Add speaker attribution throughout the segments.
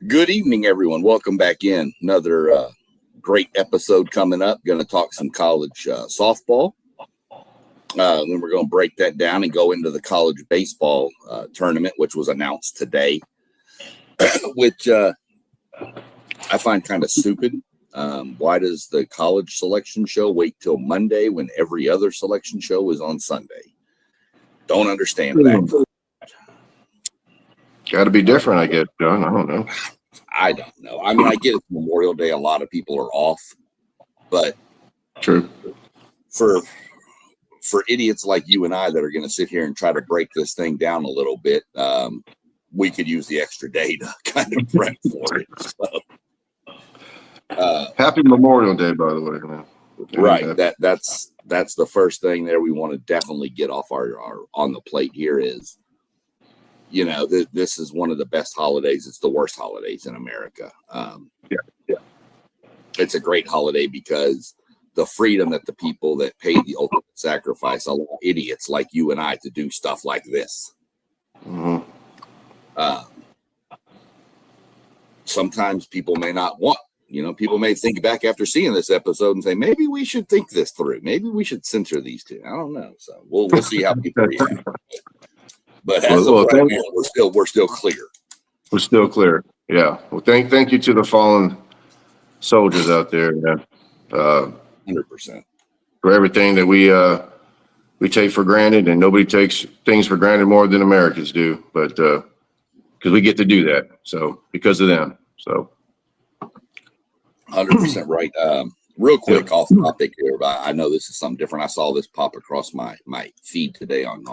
Speaker 1: Good evening, everyone. Welcome back in. Another great episode coming up. Going to talk some college softball. Then we're going to break that down and go into the college baseball tournament, which was announced today, which I find kind of stupid. Why does the college selection show wait till Monday when every other selection show is on Sunday? Don't understand that.
Speaker 2: Got to be different, I guess, John. I don't know.
Speaker 1: I don't know. I mean, I get it's Memorial Day. A lot of people are off, but
Speaker 2: true.
Speaker 1: For idiots like you and I that are going to sit here and try to break this thing down a little bit, we could use the extra day to kind of prep for it. So,
Speaker 2: Happy Memorial Day, by the way, man.
Speaker 1: Right. That's the first thing there we want to definitely get off our on the plate here is, you know, this is one of the best holidays. It's the worst holidays in America.
Speaker 2: Yeah.
Speaker 1: It's a great holiday because the freedom that the people that pay the ultimate sacrifice allow idiots like you and I to do stuff like this.
Speaker 2: Mm-hmm.
Speaker 1: Sometimes people may not want, people may think back after seeing this episode and say, maybe we should think this through. Maybe we should censor these two. I don't know. So we'll see how people react. But as of right now, we're still clear.
Speaker 2: We're still clear. Yeah. Well, thank you to the fallen soldiers out there, man.
Speaker 1: 100%.
Speaker 2: For everything that we take for granted, and nobody takes things for granted more than Americans do. But because we get to do that, so because of them. So
Speaker 1: 100% right. Real quick, off topic here, but I know this is something different. I saw this pop across my feed today on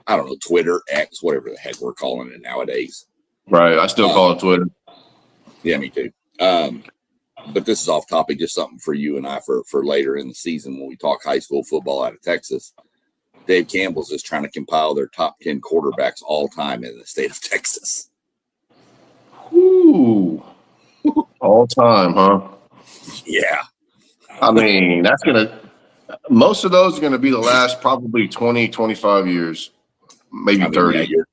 Speaker 1: I don't know, Twitter, X, whatever the heck we're calling it nowadays.
Speaker 2: Right. I still call it Twitter.
Speaker 1: Yeah, me too. But this is off topic, just something for you and I for later in the season when we talk high school football out of Texas. Dave Campbell's is trying to compile their top 10 quarterbacks all time in the state of Texas.
Speaker 2: Ooh. All time, huh?
Speaker 1: Yeah.
Speaker 2: I mean, most of those are going to be the last probably 20, 25 years. Maybe 30.
Speaker 1: Yeah,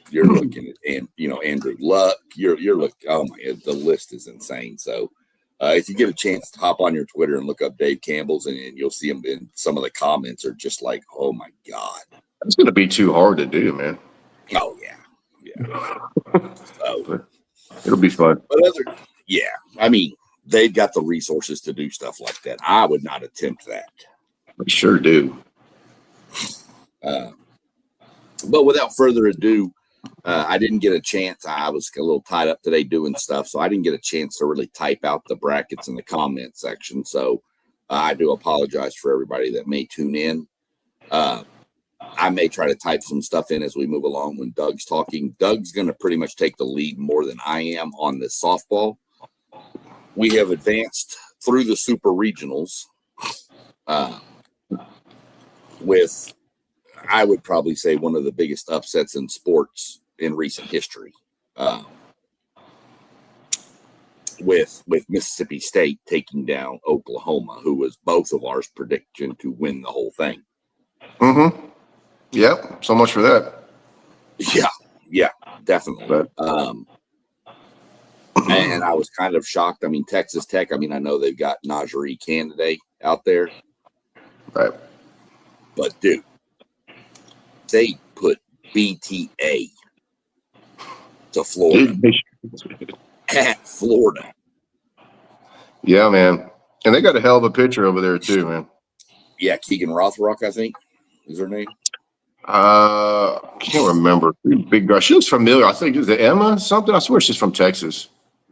Speaker 1: you're looking at, Andrew Luck. You're looking. Oh my God, the list is insane. So, if you get a chance to hop on your Twitter and look up Dave Campbell's, and you'll see him in some of the comments are just like, oh my God,
Speaker 2: it's going to be too hard to do, man.
Speaker 1: Oh yeah. So
Speaker 2: it'll be fun.
Speaker 1: But I mean, they've got the resources to do stuff like that. I would not attempt that.
Speaker 2: I sure do.
Speaker 1: But without further ado, I didn't get a chance. I was a little tied up today doing stuff, so I didn't get a chance to really type out the brackets in the comment section. So I do apologize for everybody that may tune in. I may try to type some stuff in as we move along when Doug's talking. Doug's going to pretty much take the lead more than I am on this softball. We have advanced through the super regionals with, I would probably say, one of the biggest upsets in sports in recent history, with Mississippi State taking down Oklahoma, who was both of ours prediction to win the whole thing.
Speaker 2: Mm-hmm. Yep. So much for that.
Speaker 1: Yeah, definitely. And I was kind of shocked. I mean, Texas Tech, I know they've got Najee Candidate out there.
Speaker 2: Right.
Speaker 1: But, dude, they put BTA to Florida. At Florida.
Speaker 2: Yeah, man. And they got a hell of a pitcher over there, too, man.
Speaker 1: Yeah, Keegan Rothrock, I think, is her name.
Speaker 2: I can't remember. Big girl. She looks familiar. I think, is it Emma something? I swear she's from Texas.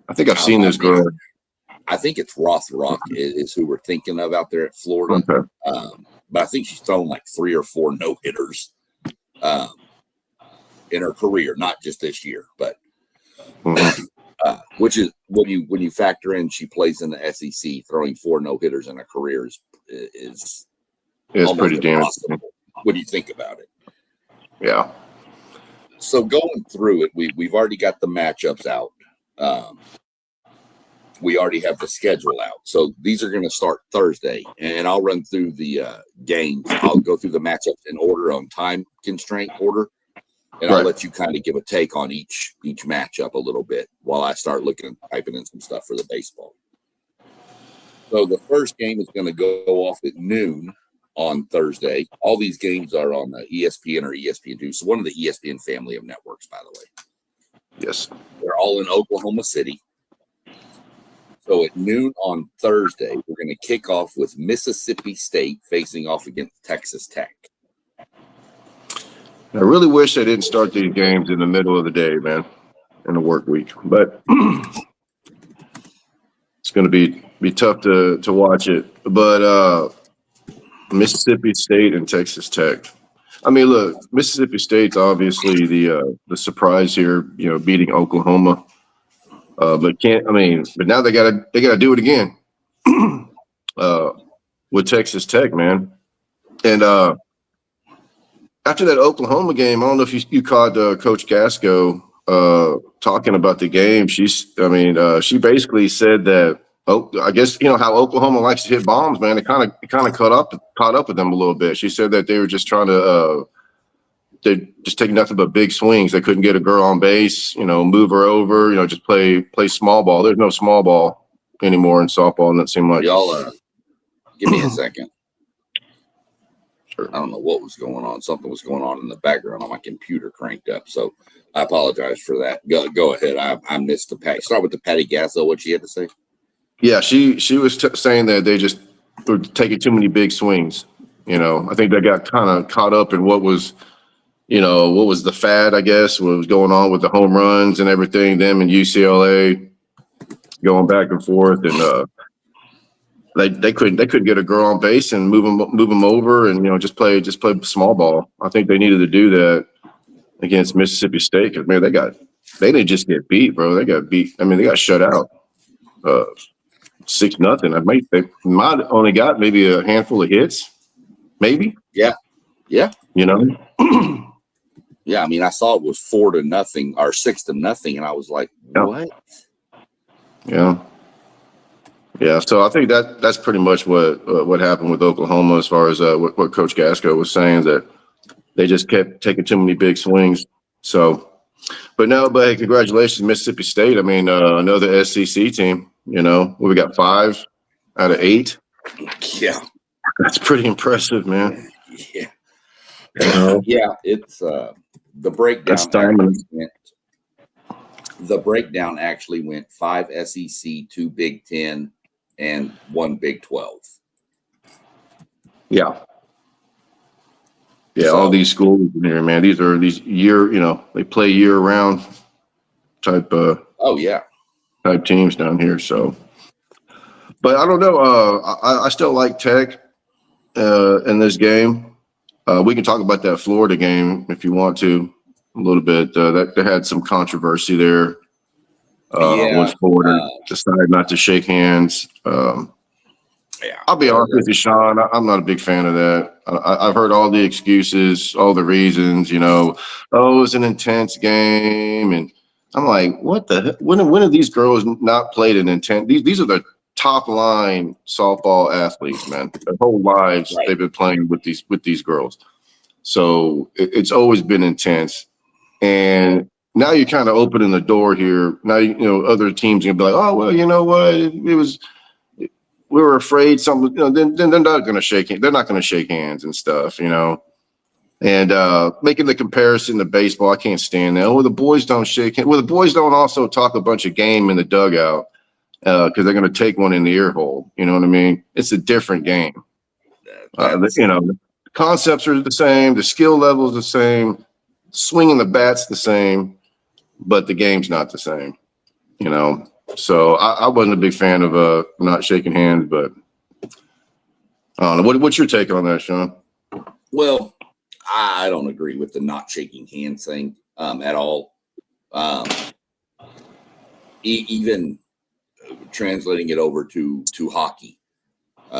Speaker 2: I think I've seen this girl.
Speaker 1: I think it's Rothrock is who we're thinking of out there at Florida.
Speaker 2: Okay.
Speaker 1: But I think she's thrown like 3 or 4 no-hitters in her career, not just this year. But which is when you factor in she plays in the SEC, throwing 4 no-hitters in a career is
Speaker 2: pretty damaging
Speaker 1: when you think about it.
Speaker 2: Yeah.
Speaker 1: So going through it, we've already got the matchups out. We already have the schedule out. So these are going to start Thursday, and I'll run through the games. I'll go through the matchups in order on time constraint order. And I'll let you kind of give a take on each matchup a little bit while I start typing in some stuff for the baseball. So the first game is going to go off at noon on Thursday. All these games are on the ESPN or ESPN2. So one of the ESPN family of networks, by the way.
Speaker 2: Yes.
Speaker 1: They're all in Oklahoma City. So at noon on Thursday, we're going to kick off with Mississippi State facing off against Texas Tech.
Speaker 2: I really wish they didn't start these games in the middle of the day, man, in the work week. But it's going to be tough to watch it. But Mississippi State and Texas Tech. I mean, look, Mississippi State's obviously the surprise here, beating Oklahoma. But now they gotta do it again with Texas Tech, man. And after that Oklahoma game, I don't know if you caught Coach Gasco talking about the game. She basically said that. Oh, I guess how Oklahoma likes to hit bombs, man. It kind of caught up with them a little bit. She said that they were just trying to they just take nothing but big swings. They couldn't get a girl on base, move her over, just play small ball. There's no small ball anymore in softball, and that seemed like
Speaker 1: y'all. Give me a second. Sure. I don't know what was going on. Something was going on in the background on my computer cranked up, so I apologize for that. Go ahead. I missed the Patty. Start with the Patty Gasso. What she had to say.
Speaker 2: Yeah, she was saying that they just were taking too many big swings. I think they got kind of caught up in what was the fad, I guess, what was going on with the home runs and everything, them and UCLA going back and forth. And they couldn't get a girl on base and move them over and, just play small ball. I think they needed to do that against Mississippi State because, man, they didn't just get beat, bro. They got beat. I mean, they got shut out 6-0. They might only got maybe a handful of hits, maybe.
Speaker 1: Yeah.
Speaker 2: Yeah.
Speaker 1: Yeah, I mean, I saw it was 4-0 or 6-0, and I was like, "What?"
Speaker 2: Yeah. So I think that's pretty much what happened with Oklahoma as far as what Coach Gasco was saying, that they just kept taking too many big swings. So, but hey, congratulations, Mississippi State. I mean, another SEC team. We got 5 out of 8.
Speaker 1: Yeah,
Speaker 2: that's pretty impressive, man.
Speaker 1: Yeah. Yeah, it's the breakdown. The breakdown actually went 5 SEC, 2 Big 10, and 1 Big 12.
Speaker 2: Yeah. So, all these schools in here, man. These are they play year round type. Type teams down here. So, but I don't know. I still like Tech in this game. We can talk about that Florida game if you want to a little bit. That had some controversy there. When Florida decided not to shake hands. I'll be honest with you, Sean. I'm not a big fan of that. I've heard all the excuses, all the reasons. It was an intense game, and I'm like, what the heck? When have these girls not played an intense? These are the top line softball athletes, man. Their whole lives they've been playing with these girls. So it's always been intense. And now you're kind of opening the door here. Now other teams are gonna be like, oh well, you know what? We were afraid something. Then they're not gonna shake. They're not gonna shake hands and stuff. And making the comparison to baseball, I can't stand that. Well, the boys don't shake hands. Well, the boys don't also talk a bunch of game in the dugout because they're gonna take one in the ear hole. You know what I mean? It's a different game. The concepts are the same. The skill level is the same. Swinging the bat's the same, but the game's not the same. So I wasn't a big fan of not shaking hands, but I don't know. What's your take on that, Sean?
Speaker 1: Well, I don't agree with the not shaking hands thing at all. Even translating it over to hockey,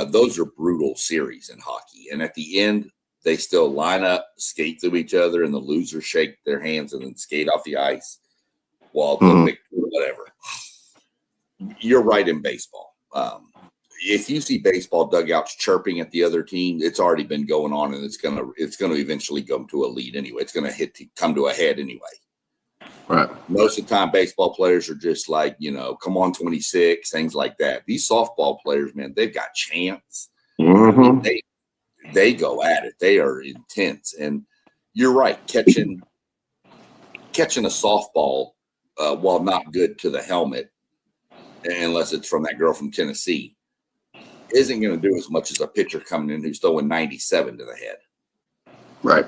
Speaker 1: those are brutal series in hockey, and at the end they still line up, skate through each other, and the losers shake their hands and then skate off the ice while the victor, whatever. You're right in baseball. if you see baseball dugouts chirping at the other team, it's already been going on, and it's gonna eventually come to a lead anyway. It's gonna come to a head anyway.
Speaker 2: Right.
Speaker 1: Most of the time, baseball players are just like, come on, 26, things like that. These softball players, man, they've got chance.
Speaker 2: Mm-hmm.
Speaker 1: They go at it. They are intense, and you're right. Catching a softball while not good to the helmet, unless it's from that girl from Tennessee, isn't going to do as much as a pitcher coming in who's throwing 97 to the head.
Speaker 2: Right.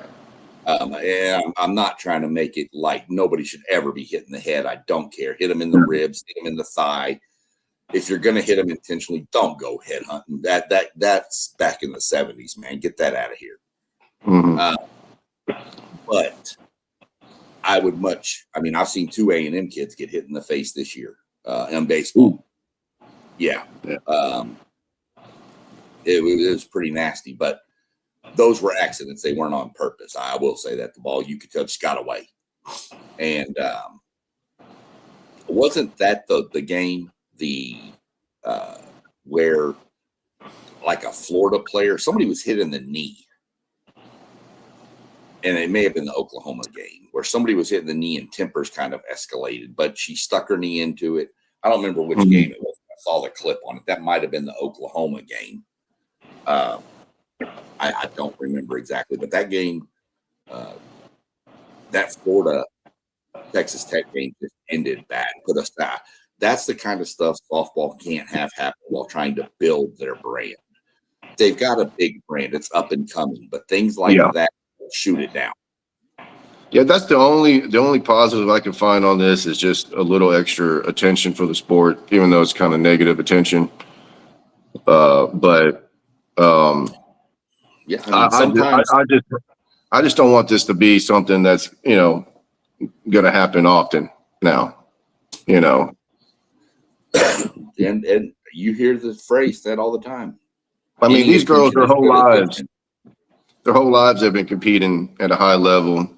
Speaker 1: And I'm not trying to make it like nobody should ever be hitting the head. I don't care. Hit them in the ribs, hit them in the thigh. If you're going to hit them intentionally, don't go head hunting. That's back in the 70s, man. Get that out of here.
Speaker 2: Mm-hmm.
Speaker 1: But I would I've seen 2 A&M kids get hit in the face this year in baseball.
Speaker 2: Ooh.
Speaker 1: Yeah. It was pretty nasty, but those were accidents. They weren't on purpose. I will say that the ball, you could tell, just got away. And wasn't that the game where like a Florida player, somebody was hit in the knee, and it may have been the Oklahoma game where somebody was hit in the knee and tempers kind of escalated, but she stuck her knee into it. I don't remember which game it was. I saw the clip on it. That might have been the Oklahoma game. I don't remember exactly, but that game, that Florida Texas Tech game just ended bad. That's the kind of stuff softball can't have happen while trying to build their brand. They've got a big brand; it's up and coming, but things like that shoot it down.
Speaker 2: Yeah, that's the only positive I can find on this is just a little extra attention for the sport, even though it's kind of negative attention.
Speaker 1: Yeah,
Speaker 2: I just don't want this to be something that's going to happen often now.
Speaker 1: And you hear the phrase that all the time.
Speaker 2: I mean, these girls, their whole lives have been competing at a high level,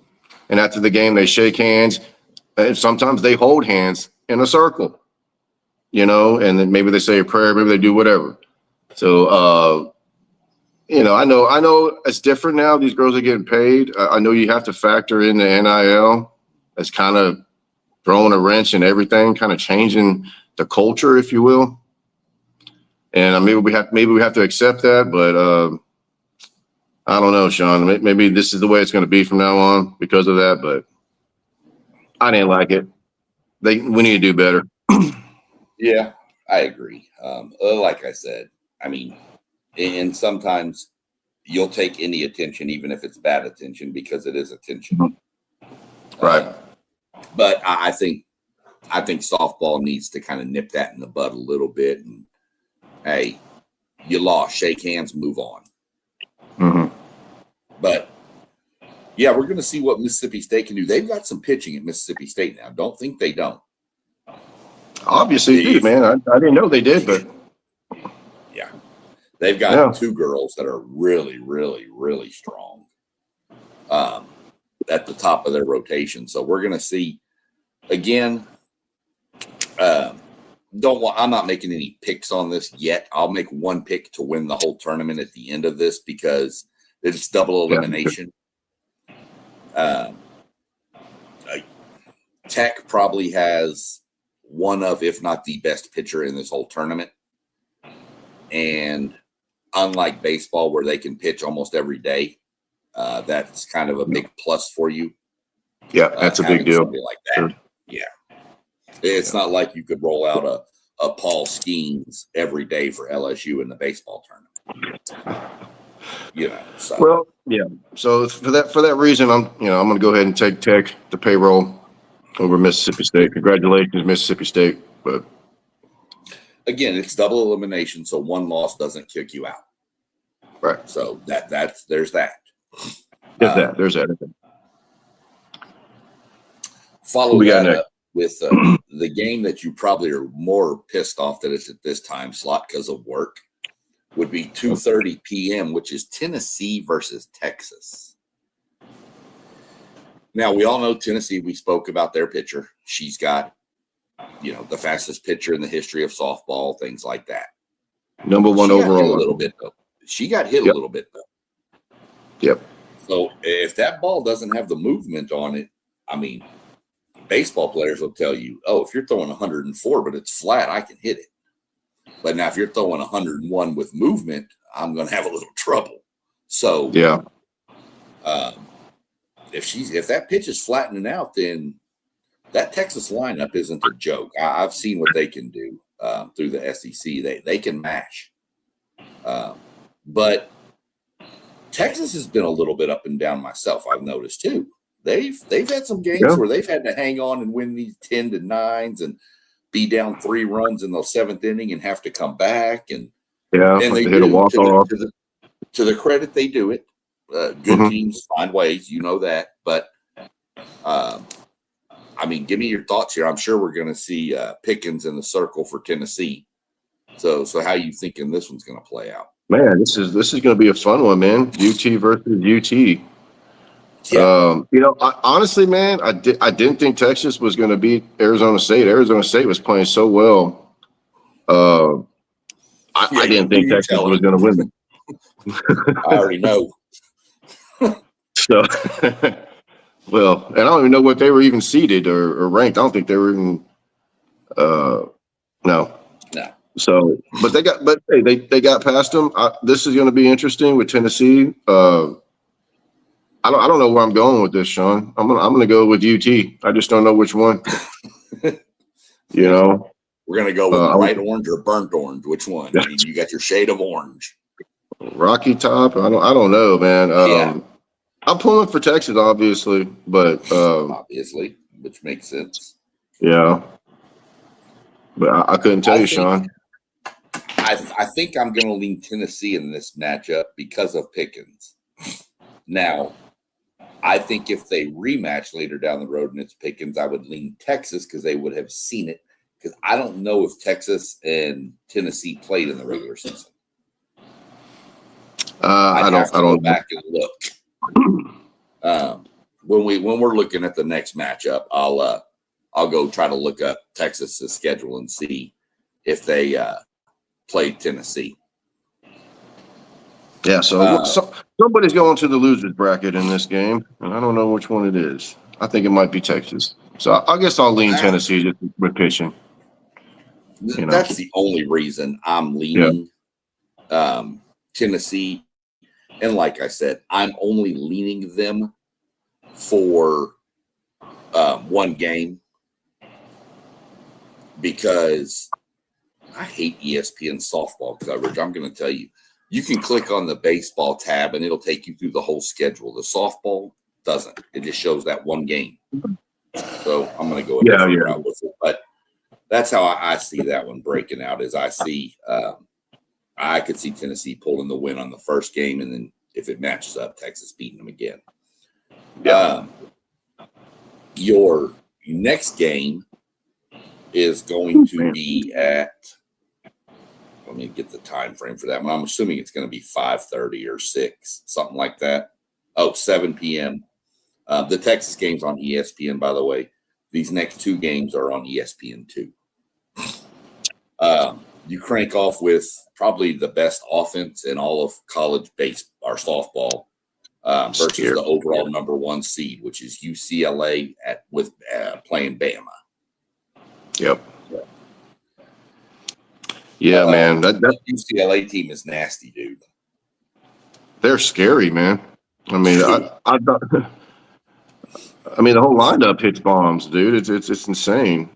Speaker 2: and after the game, they shake hands, and sometimes they hold hands in a circle, and then maybe they say a prayer, maybe they do whatever. So, I know it's different now. These girls are getting paid. I know you have to factor in the NIL. It's kind of throwing a wrench in everything, kind of changing the culture, if you will. And maybe we have to accept that, but I don't know, Sean. Maybe this is the way it's going to be from now on because of that. But I didn't like it. We need to do better.
Speaker 1: Yeah, I agree. Like I said, and sometimes you'll take any attention, even if it's bad attention, because it is attention.
Speaker 2: Right.
Speaker 1: But I think softball needs to kind of nip that in the bud a little bit. And hey, you lost, shake hands, move on.
Speaker 2: Mm-hmm.
Speaker 1: But yeah, we're going to see what Mississippi State can do. They've got some pitching at Mississippi State now. Don't think they don't.
Speaker 2: Obviously, man. I didn't know they did, but
Speaker 1: yeah, they've got 2 girls that are really, really, really strong at the top of their rotation. So we're going to see again. I'm not making any picks on this yet. I'll make one pick to win the whole tournament at the end of this because it's double elimination. Tech probably has one of, if not the best pitcher in this whole tournament. And unlike baseball where they can pitch almost every day, that's kind of a big plus for you.
Speaker 2: Yeah, that's a big deal.
Speaker 1: Like that. Sure. Yeah. It's not like you could roll out a Paul Skeens every day for LSU in the baseball tournament. So.
Speaker 2: Well, yeah. So for that reason, I'm going to go ahead and take Tech the payroll over Mississippi State. Congratulations, Mississippi State. But
Speaker 1: again, it's double elimination, so one loss doesn't kick you out.
Speaker 2: Right.
Speaker 1: So there's that.
Speaker 2: There's that.
Speaker 1: Follow that up with the game that you probably are more pissed off that it's at this time slot because of work would be 2:30 p.m., which is Tennessee versus Texas. Now, we all know Tennessee. We spoke about their pitcher. She's got, the fastest pitcher in the history of softball, things like that.
Speaker 2: Number one
Speaker 1: She got hit a
Speaker 2: overall.
Speaker 1: little bit though. She got hit a little bit though.
Speaker 2: Yep.
Speaker 1: So if that ball doesn't have the movement on it, I mean, baseball players will tell you, oh, if you're throwing 104 but it's flat, I can hit it. But now if you're throwing 101 with movement, I'm going to have a little trouble. So
Speaker 2: yeah,
Speaker 1: if that pitch is flattening out, then that Texas lineup isn't a joke. I've seen what they can do through the SEC. They can mash. But Texas has been a little bit up and down myself, I've noticed too. They've had some games where they've had to hang on and win these 10-9s and be down 3 runs in the 7th inning and have to come back. And they
Speaker 2: hit a walk off.
Speaker 1: To the credit, they do it. Good teams find ways, you know that. But I mean, give me your thoughts here. I'm sure we're going to see Pickens in the circle for Tennessee. So how you thinking this one's going to play out?
Speaker 2: Man, this is going to be a fun one, man. UT versus UT. Yeah. Honestly, man, I didn't think Texas was going to beat Arizona State. Arizona State was playing so well. I didn't think Texas was going to win it.
Speaker 1: I already know.
Speaker 2: So, well, and I don't even know what they were even seeded or ranked. I don't think they were even. No. So, but they got past them. This is going to be interesting with Tennessee. I don't know where I'm going with this, Sean. I'm gonna go with UT. I just don't know which one.
Speaker 1: We're gonna go with bright orange or burnt orange. Which one? I mean, you got your shade of orange.
Speaker 2: Rocky Top. I don't know, man. I'm pulling for Texas, obviously, but
Speaker 1: obviously, which makes sense.
Speaker 2: Yeah, but I couldn't tell you, Sean.
Speaker 1: I think I'm going to lean Tennessee in this matchup because of Pickens. Now, I think if they rematch later down the road and it's Pickens, I would lean Texas because they would have seen it. Because I don't know if Texas and Tennessee played in the regular season. I don't go back and look. When we're looking at the next matchup, I'll go try to look up Texas's schedule and see if they played Tennessee.
Speaker 2: Yeah, so somebody's going to the losers bracket in this game, and I don't know which one it is. I think it might be Texas. So I guess I'll lean Tennessee just with pitching.
Speaker 1: That's the only reason I'm leaning Tennessee. And like I said, I'm only leaning them for one game because I hate ESPN softball coverage. I'm going to tell you. You can click on the baseball tab and it'll take you through the whole schedule. The softball doesn't. It just shows that one game. So I'm going to go a different route with it. But that's how I see that one breaking out. Is I see I could see Tennessee pulling the win on the first game, and then if it matches up, Texas beating them again. Yeah. Your next game is going to be at. Let me get the time frame for that one. I'm assuming it's going to be 5:30 or 6, something like that. 7 p.m. The Texas game's on ESPN, by the way. These next 2 games are on ESPN too. You crank off with probably the best offense in all of college baseball or softball versus the overall number 1 seed, which is UCLA with playing Bama.
Speaker 2: Yep. Yeah, man. That
Speaker 1: UCLA team is nasty, dude.
Speaker 2: They're scary, man. I mean, I mean, the whole lineup hits bombs, dude. It's insane.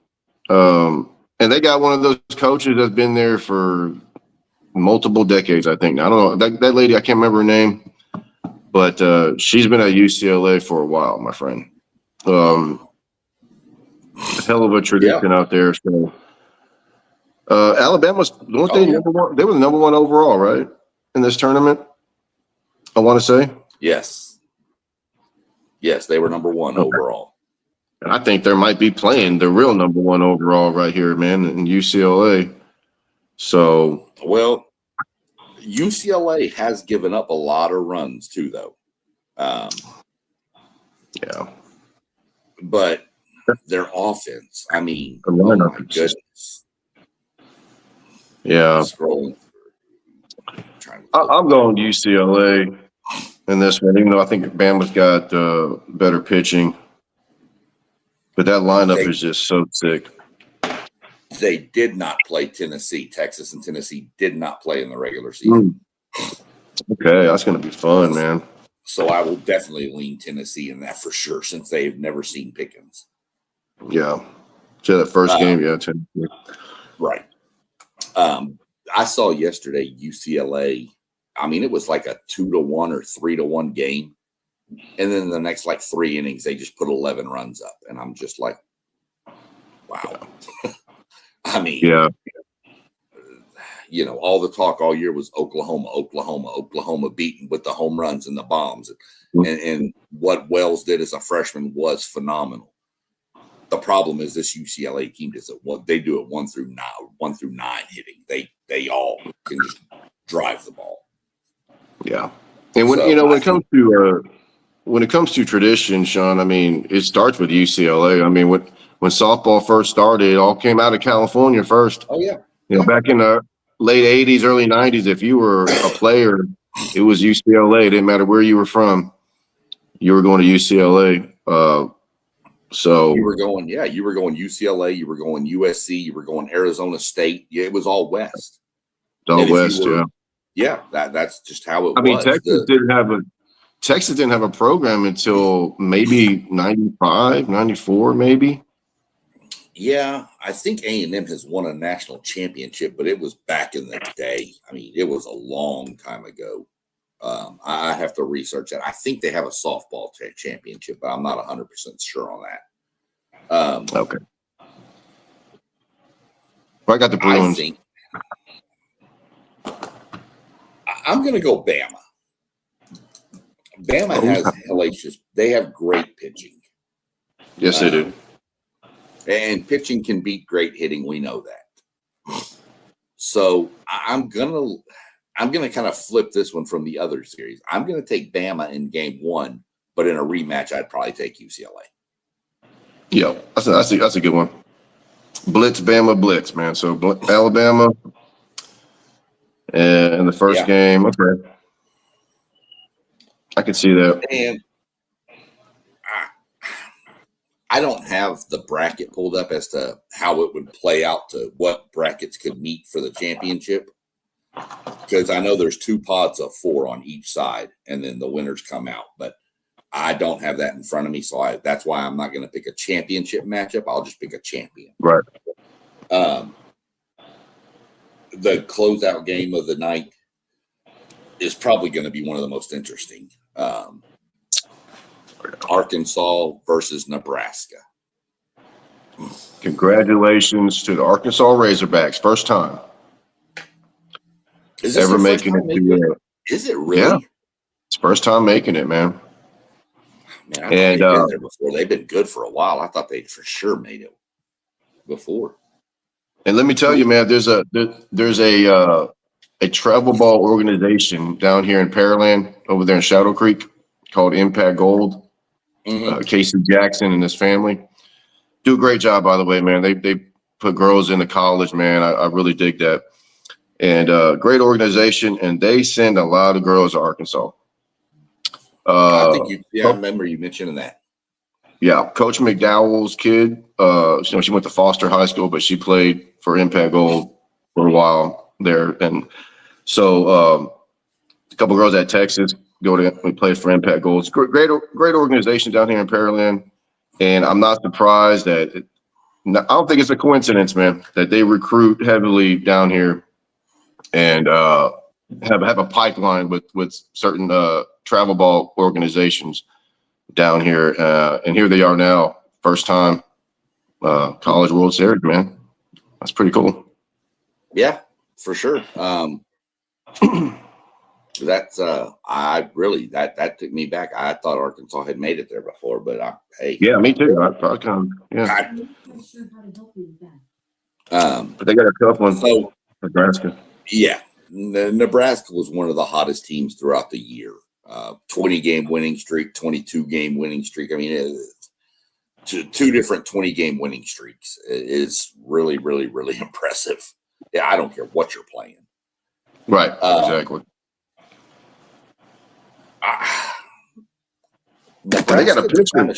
Speaker 2: And they got one of those coaches that's been there for multiple decades, I think. I don't know that lady. I can't remember her name, but she's been at UCLA for a while, my friend. Hell of a tradition out there. So. Alabama's weren't they number 1? They were the number 1 overall, right, in this tournament? I want to say.
Speaker 1: Yes, they were number 1 overall.
Speaker 2: And I think they might be playing the real number 1 overall right here, man, in UCLA. So,
Speaker 1: well, UCLA has given up a lot of runs too, though.
Speaker 2: Yeah,
Speaker 1: but their offense, I mean, oh my goodness.
Speaker 2: Yeah.
Speaker 1: Scrolling.
Speaker 2: I'm going UCLA in this one, even though I think Bama's got better pitching. But that lineup is just so sick.
Speaker 1: They did not play Tennessee. Texas and Tennessee did not play in the regular season.
Speaker 2: Okay, that's going to be fun, man.
Speaker 1: So I will definitely lean Tennessee in that for sure, since they've never seen Pickens.
Speaker 2: Yeah. So that first game, Tennessee.
Speaker 1: Right. I saw yesterday UCLA. I mean, it was like a 2-1 or 3-1 game. And then the next 3 innings, they just put 11 runs up. And I'm just like, wow. I mean, all the talk all year was Oklahoma beaten with the home runs and the bombs. And what Wells did as a freshman was phenomenal. The problem is this UCLA team they do it 1 through 9 hitting. They all can just drive the ball. Yeah.
Speaker 2: And when when it comes to tradition, Sean, I mean, it starts with UCLA. I mean, when softball first started, it all came out of California first.
Speaker 1: Oh yeah.
Speaker 2: Back in the late 80s, early 90s, if you were a player, it was UCLA. It didn't matter where you were from. You were going to UCLA. So
Speaker 1: you were going UCLA, you were going USC, you were going Arizona State. Yeah, it was all West.
Speaker 2: All West,
Speaker 1: yeah. That's just how it was.
Speaker 2: I mean, Texas didn't have a program until maybe 95, 94, maybe.
Speaker 1: Yeah, I think A&M has won a national championship, but it was back in the day. I mean, it was a long time ago. I have to research that. I think they have a softball championship, but I'm not 100% sure on that.
Speaker 2: Okay. I got the Bruins.
Speaker 1: I'm going to go Bama. Bama has hellacious. They have great pitching.
Speaker 2: Yes, they do.
Speaker 1: And pitching can beat great hitting. We know that. So I'm gonna kind of flip this one from the other series. I'm gonna take Bama in game 1, but in a rematch, I'd probably take UCLA.
Speaker 2: Yeah, that's a good one. Blitz, Bama, blitz, man. So Alabama, and the first game. Okay, I can see that.
Speaker 1: And I don't have the bracket pulled up as to how it would play out to what brackets could meet for the championship, because I know there's 2 pods of 4 on each side, and then the winners come out. But I don't have that in front of me, so that's why I'm not going to pick a championship matchup. I'll just pick a champion.
Speaker 2: Right.
Speaker 1: The closeout game of the night is probably going to be one of the most interesting. Arkansas versus Nebraska.
Speaker 2: Congratulations to the Arkansas Razorbacks. First time.
Speaker 1: Is this ever making it? Is it really?
Speaker 2: Yeah. It's first time making it, man.
Speaker 1: Man, I thought they'd been there before. They've been good for a while. I thought they'd for sure made it before.
Speaker 2: And let me tell you, man, there's a travel ball organization down here in Pearland, over there in Shadow Creek, called Impact Gold. Casey Jackson and his family do a great job, by the way, man. They put girls into college, man. I really dig that. And great organization, and they send a lot of girls to Arkansas.
Speaker 1: I think I remember you mentioning that.
Speaker 2: Yeah, Coach McDowell's kid. She went to Foster High School, but she played for Impact Gold for a while there, and so a couple girls at Texas we played for Impact Gold. It's great organization down here in Pearland, and I'm not surprised that I don't think it's a coincidence, man, that they recruit heavily down here and have a pipeline with certain travel ball organizations down here, and here they are now, first time College World Series, man. That's pretty cool.
Speaker 1: Yeah, for sure. That's that took me back. I thought Arkansas had made it there before, but hey.
Speaker 2: Yeah, me too. I kind of, yeah. But they got a tough one. So Nebraska.
Speaker 1: Yeah, Nebraska was one of the hottest teams throughout the year. 20-game winning streak, 22-game winning streak. I mean, 2 different 20-game winning streaks is really, really, really impressive. Yeah, I don't care what you're playing.
Speaker 2: Right, exactly. But they got a pitcher.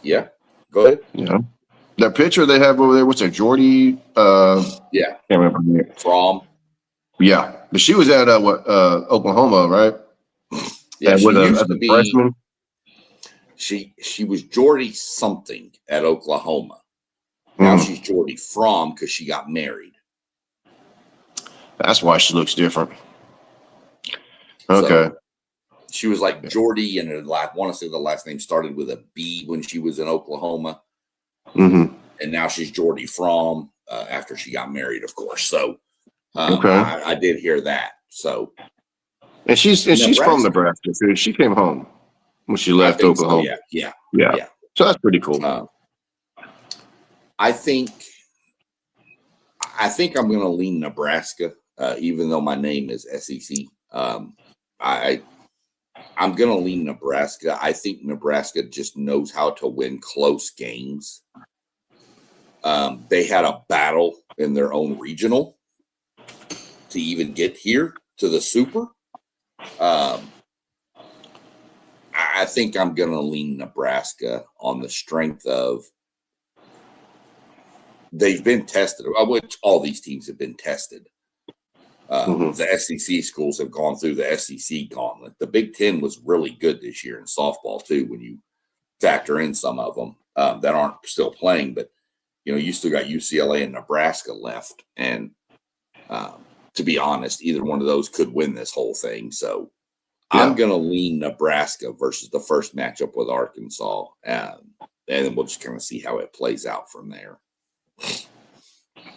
Speaker 1: Yeah, go ahead.
Speaker 2: Yeah, that pitcher they have over there. What's that, Jordy?
Speaker 1: Yeah,
Speaker 2: can't remember her name.
Speaker 1: From.
Speaker 2: Yeah, but she was at Oklahoma, right?
Speaker 1: Yeah, she used to be
Speaker 2: freshman.
Speaker 1: She was Jordy something at Oklahoma. Now she's Jordy From because she got married.
Speaker 2: That's why she looks different. Okay.
Speaker 1: So she was like Jordy, and I want to say the last name started with a B when she was in Oklahoma. And now she's Jordy From after she got married, of course. So I did hear that. So,
Speaker 2: and she's from Nebraska. So she came home when she left Oklahoma.
Speaker 1: So, yeah.
Speaker 2: So that's pretty cool.
Speaker 1: I think I'm going to lean Nebraska, even though my name is SEC. I'm going to lean Nebraska. I think Nebraska just knows how to win close games. They had a battle in their own regional to even get here to the Super. I think I'm going to lean Nebraska on the strength of they've been tested, which all these teams have been tested. The SEC schools have gone through the SEC gauntlet. The Big Ten was really good this year in softball too, when you factor in some of them that aren't still playing. But you still got UCLA and Nebraska left, and to be honest, either one of those could win this whole thing. So I'm going to lean Nebraska versus the first matchup with Arkansas, and then we'll just kind of see how it plays out from there.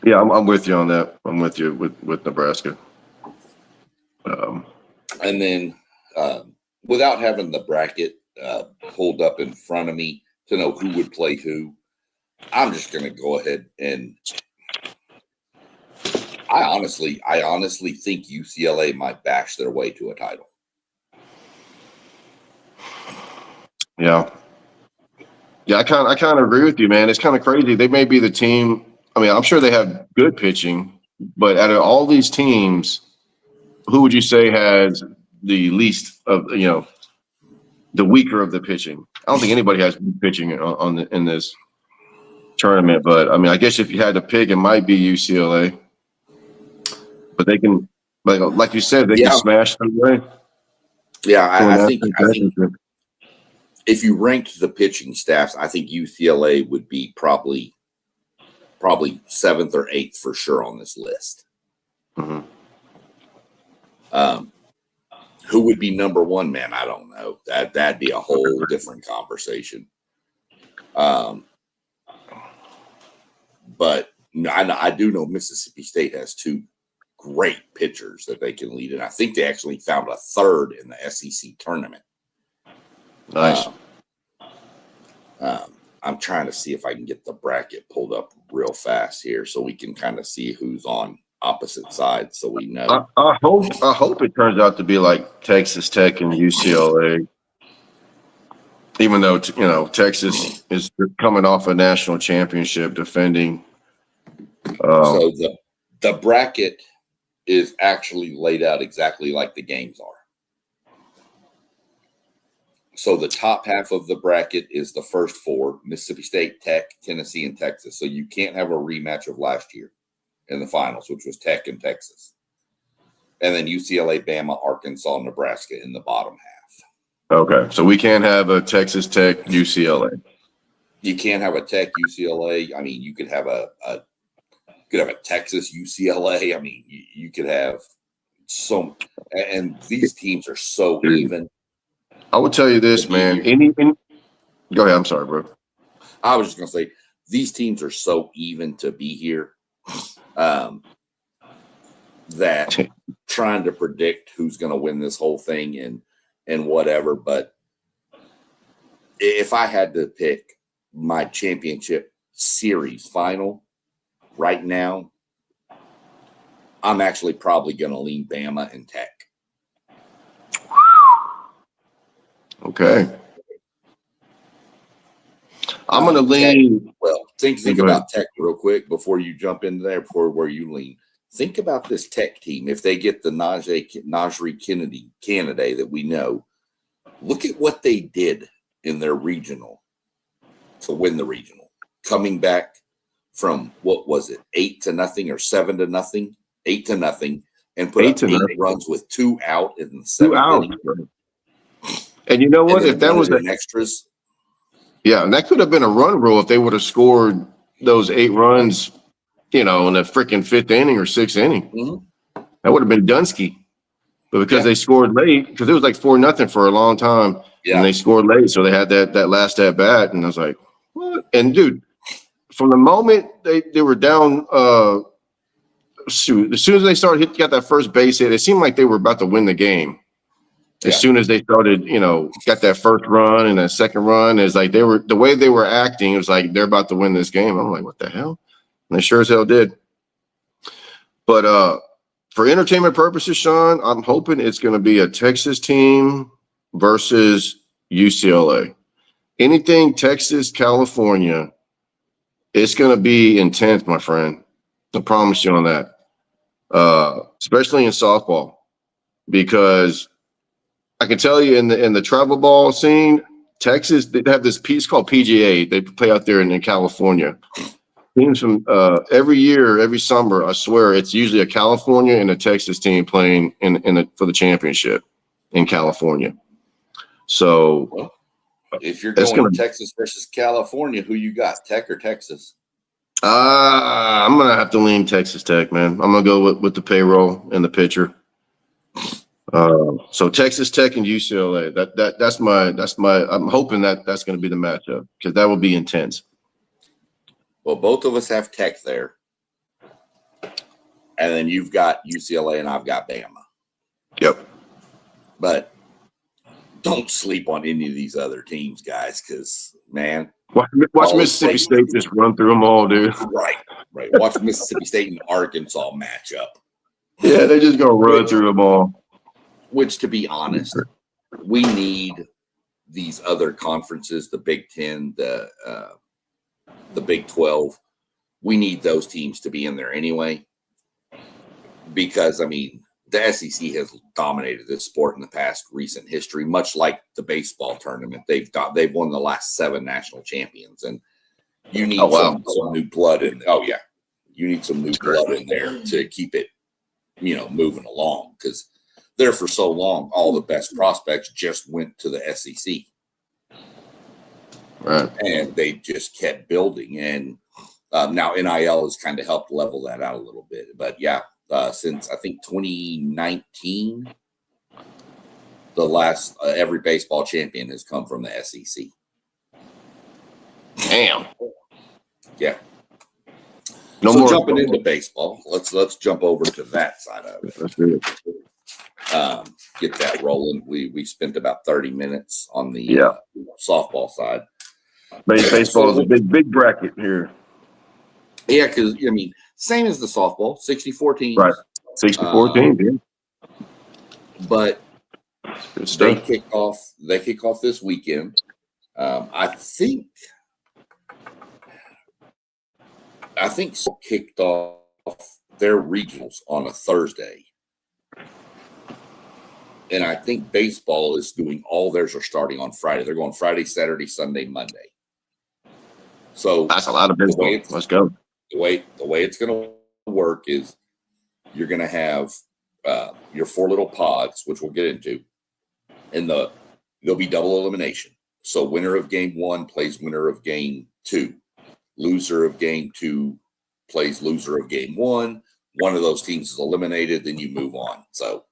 Speaker 2: Yeah, I'm with you on that. I'm with you with Nebraska.
Speaker 1: And then without having the bracket pulled up in front of me to know who would play who, I'm just going to go ahead and I honestly think UCLA might bash their way to a title.
Speaker 2: Yeah, I kind of agree with you, man. It's kind of crazy. They may be the team. I mean, I'm sure they have good pitching, but out of all these teams, who would you say has the least of the weaker of the pitching? I don't think anybody has good pitching in this tournament, but I mean, I guess if you had to pick, it might be UCLA. But they can, like you said, they can smash their way.
Speaker 1: Yeah, I think if you ranked the pitching staffs, I think UCLA would be probably 7th or 8th for sure on this list. Who would be number one, man? I don't know. That'd be a whole different conversation. But I do know Mississippi State has 2 great pitchers that they can lead, and I think they actually found a 3rd in the SEC tournament.
Speaker 2: Nice.
Speaker 1: I'm trying to see if I can get the bracket pulled up real fast here so we can kind of see who's on opposite sides, so we know.
Speaker 2: I hope it turns out to be like Texas Tech and UCLA, even though Texas is coming off a national championship defending.
Speaker 1: So the bracket is actually laid out exactly like the games are. So the top half of the bracket is the first 4: Mississippi State, Tech, Tennessee, and Texas. So you can't have a rematch of last year in the finals, which was Tech and Texas. And then UCLA, Bama, Arkansas, Nebraska in the bottom half.
Speaker 2: Okay, so we can't have a Texas Tech, UCLA.
Speaker 1: You can't have a Tech, UCLA. I mean, you could have a Texas, UCLA. I mean, you could have and these teams are so even.
Speaker 2: I will tell you this, man. Go ahead. I'm sorry, bro.
Speaker 1: I was just going to say, these teams are so even to be here that trying to predict who's going to win this whole thing and whatever. But if I had to pick my championship series final right now, I'm actually probably going to lean Bama and Tech.
Speaker 2: Okay. I'm going to lean.
Speaker 1: Tech, well, think about Tech real quick before you jump into there, before where you lean. think about this Tech team. If they get the Najee Kennedy candidate that we know, look at what they did in their regional to win the regional, coming back from what was it, 8-0 or 7-0, 8-0, and put up 8 runs with 2 out in the 7th inning.
Speaker 2: And you know what? If that was
Speaker 1: an extras,
Speaker 2: yeah, and that could have been a run rule if they would have scored those 8 runs, in the freaking 5th inning or 6th inning.
Speaker 1: Mm-hmm.
Speaker 2: That would have been Dunsky. But because they scored late, because it was like 4-0 for a long time, and they scored late, so they had that last at bat, and I was like, what? And dude, from the moment they were down, as soon as they started got that first base hit, it seemed like they were about to win the game. As soon as they started, got that first run and that second run, it's like the way they were acting, it was like they're about to win this game. I'm like, what the hell? And they sure as hell did. But for entertainment purposes, Sean, I'm hoping it's going to be a Texas team versus UCLA. Anything Texas, California, it's going to be intense, my friend. I promise you on that. Especially in softball, because I can tell you in the travel ball scene, Texas, they have this piece called PGA. They play out there in California. Teams from every year, every summer, I swear, it's usually a California and a Texas team playing for the championship in California. So,
Speaker 1: if you're going Texas versus California, who you got, Tech or Texas?
Speaker 2: I'm gonna have to lean Texas Tech, man. I'm gonna go with the payroll and the pitcher. So Texas Tech and UCLA. That's my. I'm hoping that's going to be the matchup because that will be intense.
Speaker 1: Well, both of us have Tech there, and then you've got UCLA and I've got Bama.
Speaker 2: Yep.
Speaker 1: But don't sleep on any of these other teams, guys, because man,
Speaker 2: watch Mississippi State just run through them all, dude.
Speaker 1: Right. Watch Mississippi State and Arkansas match up.
Speaker 2: Yeah, they're just gonna run through them all.
Speaker 1: Which, to be honest, we need these other conferences, the Big 10, the Big 12. We need those teams to be in there anyway, because, I mean, the SEC has dominated this sport in the past recent history, much like the baseball tournament. They've won the last 7 national champions, and you need some new blood in. Oh yeah, you need some new blood in there to keep it, moving along, because there for so long, all the best prospects just went to the SEC.
Speaker 2: Right.
Speaker 1: And they just kept building. And now NIL has kind of helped level that out a little bit. But yeah, since I think 2019, the last every baseball champion has come from the SEC.
Speaker 2: Damn.
Speaker 1: Yeah.
Speaker 2: So
Speaker 1: jumping into baseball, let's jump over to that side of it.
Speaker 2: That's good.
Speaker 1: Get that rolling. We spent about 30 minutes on the softball side.
Speaker 2: Baseball is a big bracket here.
Speaker 1: Yeah, because same as the softball, 64 teams.
Speaker 2: Right, 64 teams. Yeah.
Speaker 1: But they kick off this weekend. I think kicked off their regionals on a Thursday. And I think baseball is doing all theirs are starting on Friday. They're going Friday, Saturday, Sunday, Monday. So
Speaker 2: that's a lot of baseball. Let's go.
Speaker 1: The way it's going to work is you're going to have your 4 little pods, which we'll get into, and there'll be double elimination. So winner of game 1 plays winner of game 2. Loser of game 2 plays loser of game 1. One of those teams is eliminated, then you move on. So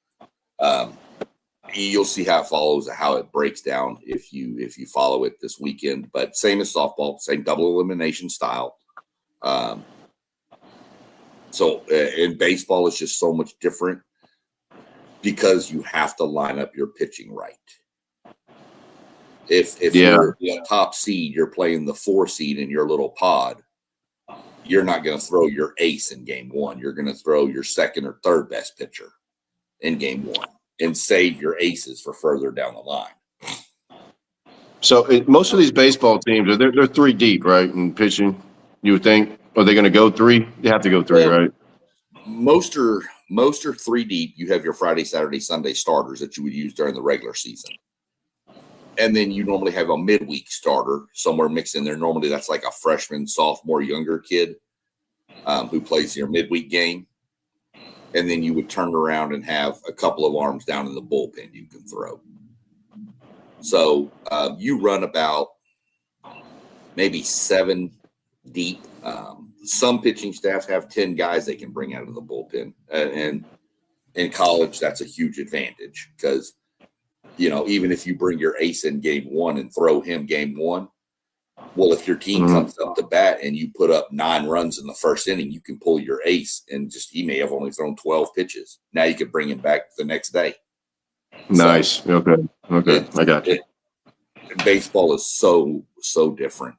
Speaker 1: you'll see how it breaks down if you follow it this weekend. But same as softball, same double elimination style. So in baseball, it's just so much different because you have to line up your pitching right. If you're the top seed, you're playing the 4 seed in your little pod, you're not going to throw your ace in game 1. You're going to throw your second or third best pitcher in game 1 and save your aces for further down the line.
Speaker 2: So most of these baseball teams, they're 3 deep, right, in pitching, you would think? Are they going to go 3? They have to go 3, right?
Speaker 1: Most are 3 deep. You have your Friday, Saturday, Sunday starters that you would use during the regular season. And then you normally have a midweek starter somewhere mixed in there. Normally that's like a freshman, sophomore, younger kid who plays your midweek game. And then you would turn around and have a couple of arms down in the bullpen you can throw. So you run about maybe 7 deep. Some pitching staffs have 10 guys they can bring out of the bullpen. And in college, that's a huge advantage because, even if you bring your ace in game 1 and throw him game 1, well, if your team comes up to bat and you put up 9 runs in the first inning, you can pull your ace and he may have only thrown 12 pitches. Now you could bring him back the next day.
Speaker 2: Nice. So, okay. I got you.
Speaker 1: Baseball is so different.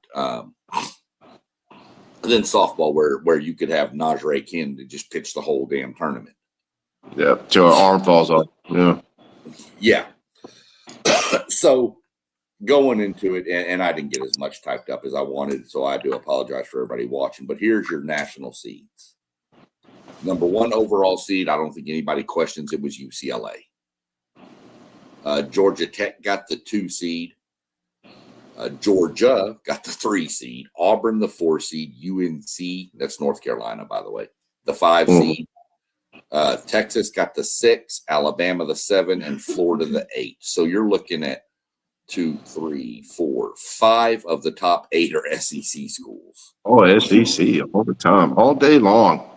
Speaker 1: Than softball where you could have Najee Kin to just pitch the whole damn tournament.
Speaker 2: Yeah, till our arm falls off.
Speaker 1: Yeah. So going into it, and I didn't get as much typed up as I wanted, so I do apologize for everybody watching. But here's your national seeds. Number 1 overall seed, I don't think anybody questions it, was UCLA. Georgia Tech got the 2 seed. Georgia got the 3 seed. Auburn the 4 seed. UNC, that's North Carolina, by the way, the 5 seed. Texas got the 6, Alabama the 7, and Florida the 8. So you're looking at 2, 3, 4, 5 of the top 8 are SEC schools.
Speaker 2: Oh, SEC all the time, all day long.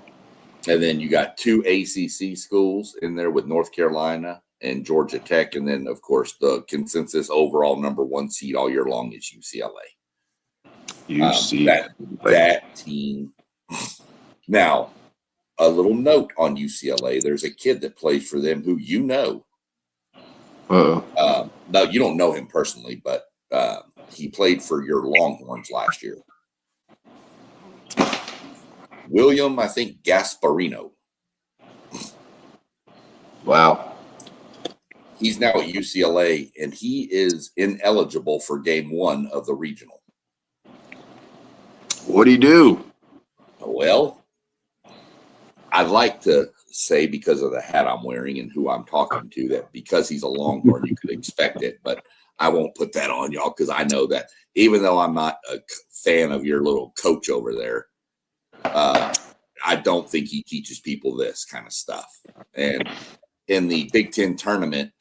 Speaker 1: And then you got 2 ACC schools in there with North Carolina and Georgia Tech. And then, of course, the consensus overall number 1 seed all year long is UCLA. That team. Now, a little note on UCLA. There's a kid that plays for them who you know. No, you don't know him personally, but he played for your Longhorns last year. William, I think, Gasparino.
Speaker 2: Wow.
Speaker 1: He's now at UCLA, and he is ineligible for game 1 of the regional.
Speaker 2: What do you do?
Speaker 1: Well, I'd like to say because of the hat I'm wearing and who I'm talking to that because he's a Longhorn, you could expect it. But I won't put that on y'all because I know that even though I'm not a fan of your little coach over there, I don't think he teaches people this kind of stuff. And in the Big Ten tournament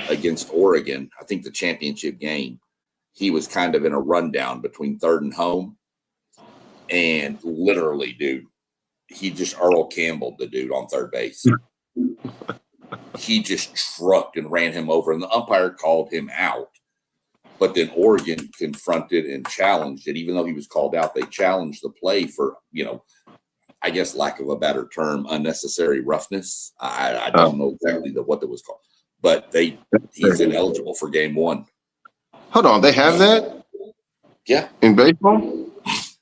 Speaker 1: against Oregon, I think the championship game, he was kind of in a rundown between third and home. And literally, dude, he just Earl Campbelled the dude on third base. He just trucked and ran him over, and the umpire called him out. But then Oregon confronted and challenged it. Even though he was called out, they challenged the play for, I guess, lack of a better term, unnecessary roughness. I don't know exactly what that was called. But he's ineligible for game 1.
Speaker 2: Hold on, they have that?
Speaker 1: Yeah.
Speaker 2: In baseball?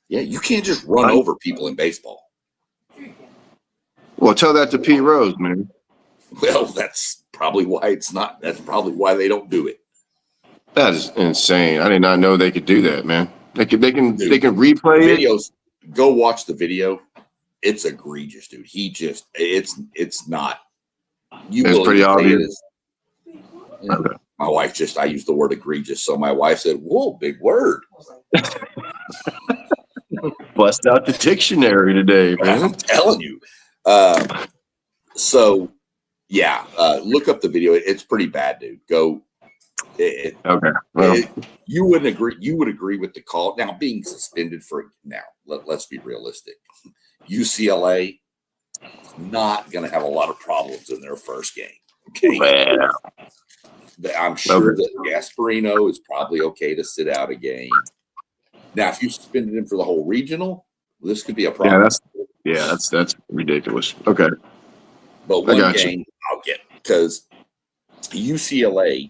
Speaker 1: Yeah, you can't just run over people in baseball.
Speaker 2: Well, tell that to Pete Rose, man.
Speaker 1: Well, that's probably why it's not. That's probably why they don't do it.
Speaker 2: That is insane. I did not know they could do that, man. They can replay
Speaker 1: videos. Go watch the video. It's egregious, dude. It's not.
Speaker 2: It's pretty obvious.
Speaker 1: Okay. My wife I used the word egregious, so my wife said, "Whoa, big word."
Speaker 2: Bust out the dictionary today, man.
Speaker 1: I'm telling you. So, yeah, look up the video. It's pretty bad, dude. Go. Okay. Well. You wouldn't agree. You would agree with the call. Now, being suspended let's be realistic. UCLA not going to have a lot of problems in their first game. Okay. Well. I'm sure that Gasparino is probably okay to sit out a game. Now, if you suspended him for the whole regional, this could be a problem.
Speaker 2: That's ridiculous. Okay.
Speaker 1: But one game I'll get because UCLA,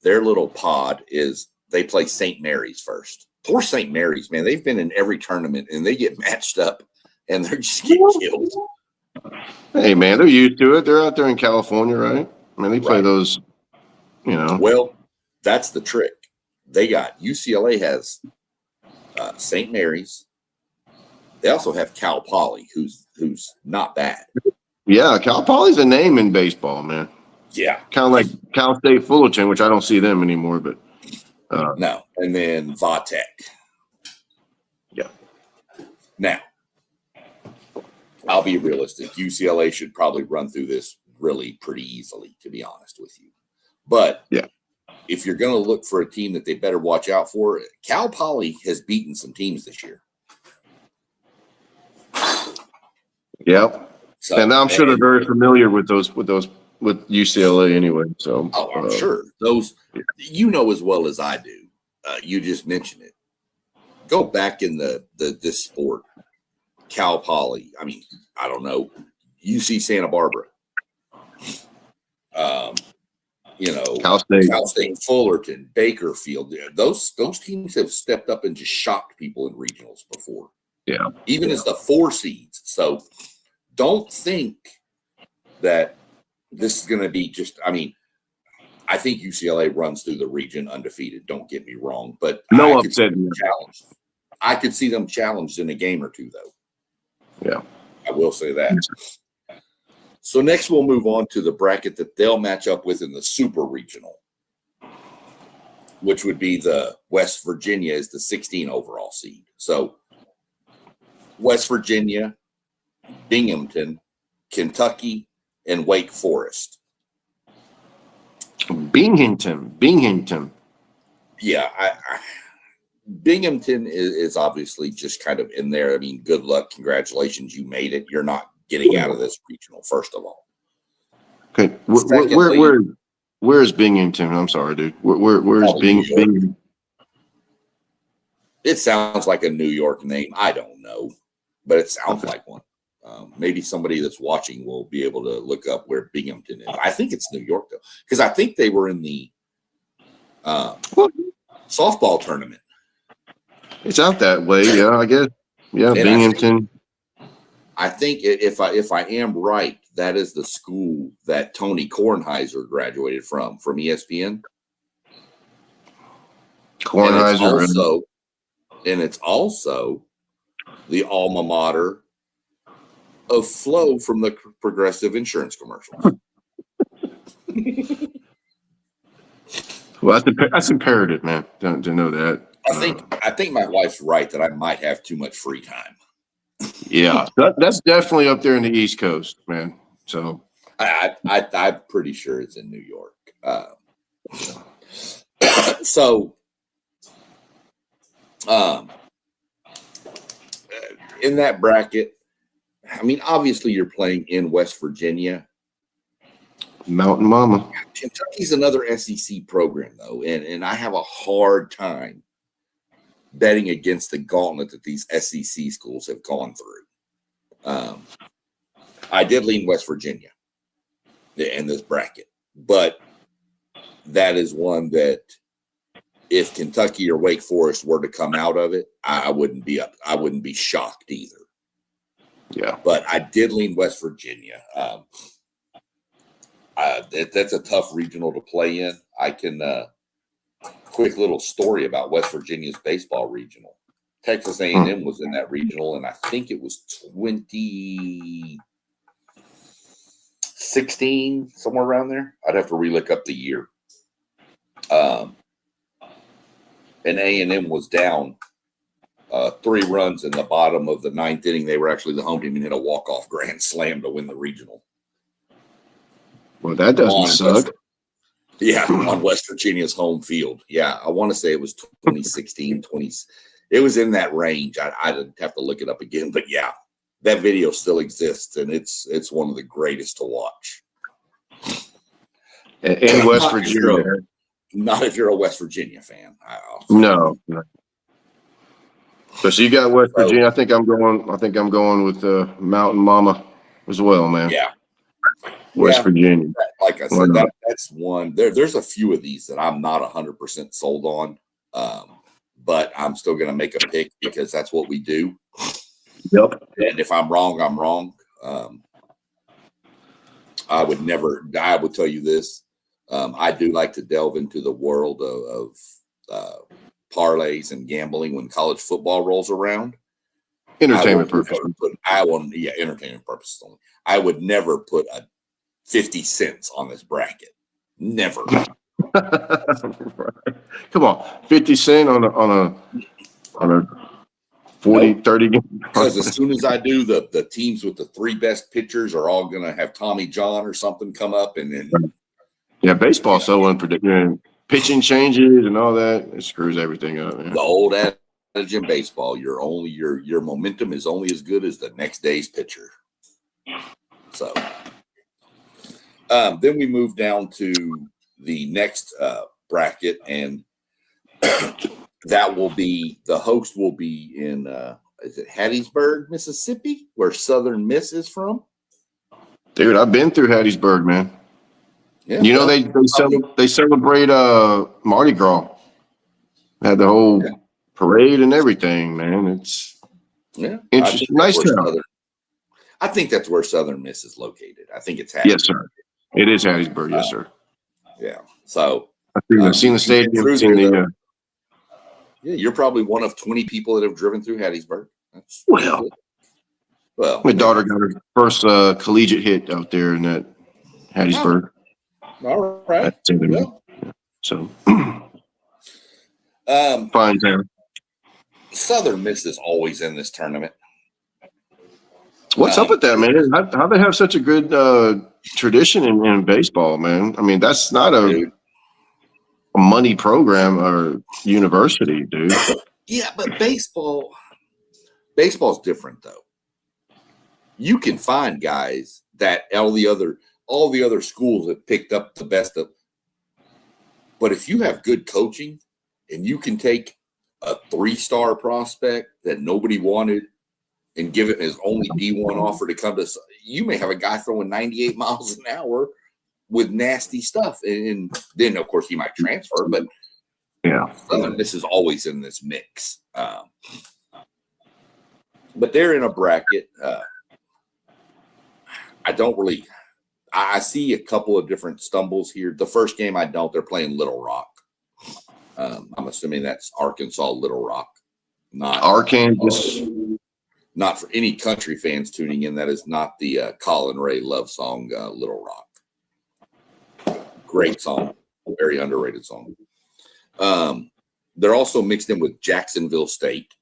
Speaker 1: their little pod is they play St. Mary's first. Poor St. Mary's, man. They've been in every tournament and they get matched up and they're just getting killed.
Speaker 2: Hey, man, they're used to it. They're out there in California, right? I mean, they play those,
Speaker 1: Well, that's the trick. They got UCLA has St. Mary's. They also have Cal Poly, who's not bad.
Speaker 2: Yeah, Cal Poly's a name in baseball, man.
Speaker 1: Yeah.
Speaker 2: Kind of like Cal State Fullerton, which I don't see them anymore, but
Speaker 1: no. And then Vatech.
Speaker 2: Yeah.
Speaker 1: Now, I'll be realistic. UCLA should probably run through this really pretty easily, to be honest with you. But
Speaker 2: yeah,
Speaker 1: if you're going to look for a team that they better watch out for, Cal Poly has beaten some teams this year.
Speaker 2: Yeah. So, and I'm sure they're very familiar with UCLA anyway. So,
Speaker 1: I'm sure those, as well as I do. You just mentioned it. Go back in this sport, Cal Poly. I mean, I don't know, UC Santa Barbara. Cal State, Fullerton, Bakerfield. Those teams have stepped up and just shocked people in regionals before.
Speaker 2: Yeah,
Speaker 1: even as the 4 seeds. So don't think that this is going to be just. I mean, I think UCLA runs through the region undefeated. Don't get me wrong, but
Speaker 2: no upset.
Speaker 1: I could see them challenged in a game or two, though.
Speaker 2: Yeah,
Speaker 1: I will say that. So next we'll move on to the bracket that they'll match up with in the super regional, which would be the West Virginia is the 16 overall seed. So West Virginia, Binghamton, Kentucky, and Wake Forest.
Speaker 2: Binghamton.
Speaker 1: Yeah, Binghamton is obviously just kind of in there. I mean, good luck. Congratulations. You made it. You're not getting out of this regional, first of all.
Speaker 2: Okay. Where is Binghamton? I'm sorry, dude. Where's Binghamton?
Speaker 1: It sounds like a New York name. I don't know, but it sounds like one. Maybe somebody that's watching will be able to look up where Binghamton is. I think it's New York, though, because I think they were in the softball tournament.
Speaker 2: It's out that way, yeah, I guess. Yeah, and Binghamton.
Speaker 1: I think if I am right, that is the school that Tony Kornheiser graduated from ESPN.
Speaker 2: Kornheiser.
Speaker 1: And it's also the alma mater of Flo from the Progressive Insurance commercials.
Speaker 2: Well, that's imperative, man, to know that.
Speaker 1: I think my wife's right that I might have too much free time.
Speaker 2: Yeah, that's definitely up there in the East Coast, man. So
Speaker 1: I'm pretty sure it's in New York. So in that bracket, I mean, obviously you're playing in West Virginia.
Speaker 2: Mountain Mama.
Speaker 1: Kentucky's another SEC program, though, and I have a hard time betting against the gauntlet that these SEC schools have gone through. I did lean West Virginia in this bracket, but that is one that if Kentucky or Wake Forest were to come out of it, I wouldn't be shocked either.
Speaker 2: Yeah,
Speaker 1: but I did lean West Virginia. That's a tough regional to play in. I can quick little story about West Virginia's baseball regional. Texas A&M was in that regional, and I think it was 2016, somewhere around there. I'd have to relook up the year. And A&M was down 3 runs in the bottom of the 9th inning. They were actually the home team and hit a walk-off grand slam to win the regional.
Speaker 2: Well, that doesn't suck.
Speaker 1: On West Virginia's home field. Yeah, I want to say it was 2016, 20. It was in that range. I'd have to look it up again. But, yeah, that video still exists, and it's one of the greatest to watch.
Speaker 2: In West Virginia.
Speaker 1: Not if you're a West Virginia fan.
Speaker 2: No. So you got West Virginia. I think I'm going with Mountain Mama as well, man.
Speaker 1: Yeah.
Speaker 2: West Virginia.
Speaker 1: Like I said, that's one. There's a few of these that I'm not 100% sold on, but I'm still going to make a pick because that's what we do.
Speaker 2: Yep.
Speaker 1: And if I'm wrong, I'm wrong. I would tell you this. I do like to delve into the world of parlays and gambling when college football rolls around.
Speaker 2: Entertainment purposes.
Speaker 1: Entertainment purposes only. I would never put a 50 cents on this bracket. Never.
Speaker 2: Right. Come on, 50 cent on a 40, 30 game.
Speaker 1: Because as soon as I do, the teams with the 3 best pitchers are all going to have Tommy John or something come up, and then
Speaker 2: baseball so unpredictable. Pitching changes and all that, it screws everything up. Man.
Speaker 1: The old adage in baseball: your momentum is only as good as the next day's pitcher. So then we move down to the next bracket, and that will be the host will be in is it Hattiesburg, Mississippi, where Southern Miss is from?
Speaker 2: Dude, I've been through Hattiesburg, man. Yeah, you know they celebrate Mardi Gras. Had the whole parade and everything, man. It's interesting. Nice town.
Speaker 1: I think that's where Southern Miss is located. I think it's
Speaker 2: Hattiesburg. Yes, sir. It is Hattiesburg. Yes, sir.
Speaker 1: Yeah. So
Speaker 2: I've seen the stadium.
Speaker 1: Yeah, you're probably one of 20 people that have driven through Hattiesburg. That's
Speaker 2: well, my daughter got her first collegiate hit out there in that Hattiesburg.
Speaker 1: All right.
Speaker 2: So,
Speaker 1: fine town. Southern Miss is always in this tournament.
Speaker 2: What's up with that, man? How they have such a good tradition in baseball, man? I mean, that's not a money program or university, dude.
Speaker 1: Yeah, but baseball's different though. You can find guys that all the other schools have picked up the best of. But if you have good coaching and you can take a 3-star prospect that nobody wanted and give it his only D1 offer to come to, you may have a guy throwing 98 miles an hour with nasty stuff. And then, of course, he might transfer, but this is always in this mix. But they're in a bracket. I see a couple of different stumbles here. The first game they're playing Little Rock. I'm assuming that's Arkansas Little Rock. Not
Speaker 2: Arkansas.
Speaker 1: Not for any country fans tuning in. That is not the Colin Ray love song, Little Rock. Great song. Very underrated song. They're also mixed in with Jacksonville State,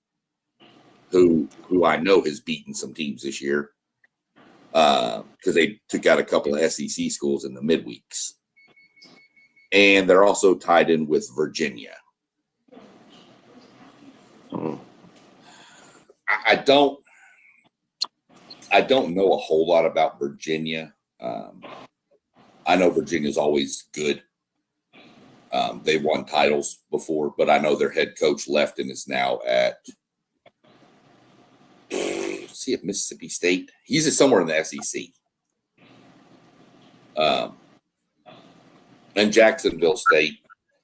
Speaker 1: who I know has beaten some teams this year because they took out a couple of SEC schools in the midweeks. And they're also tied in with Virginia. I don't know a whole lot about Virginia. I know Virginia's always good. They've won titles before, but I know their head coach left and is now at Mississippi State. He's somewhere in the SEC. And Jacksonville State,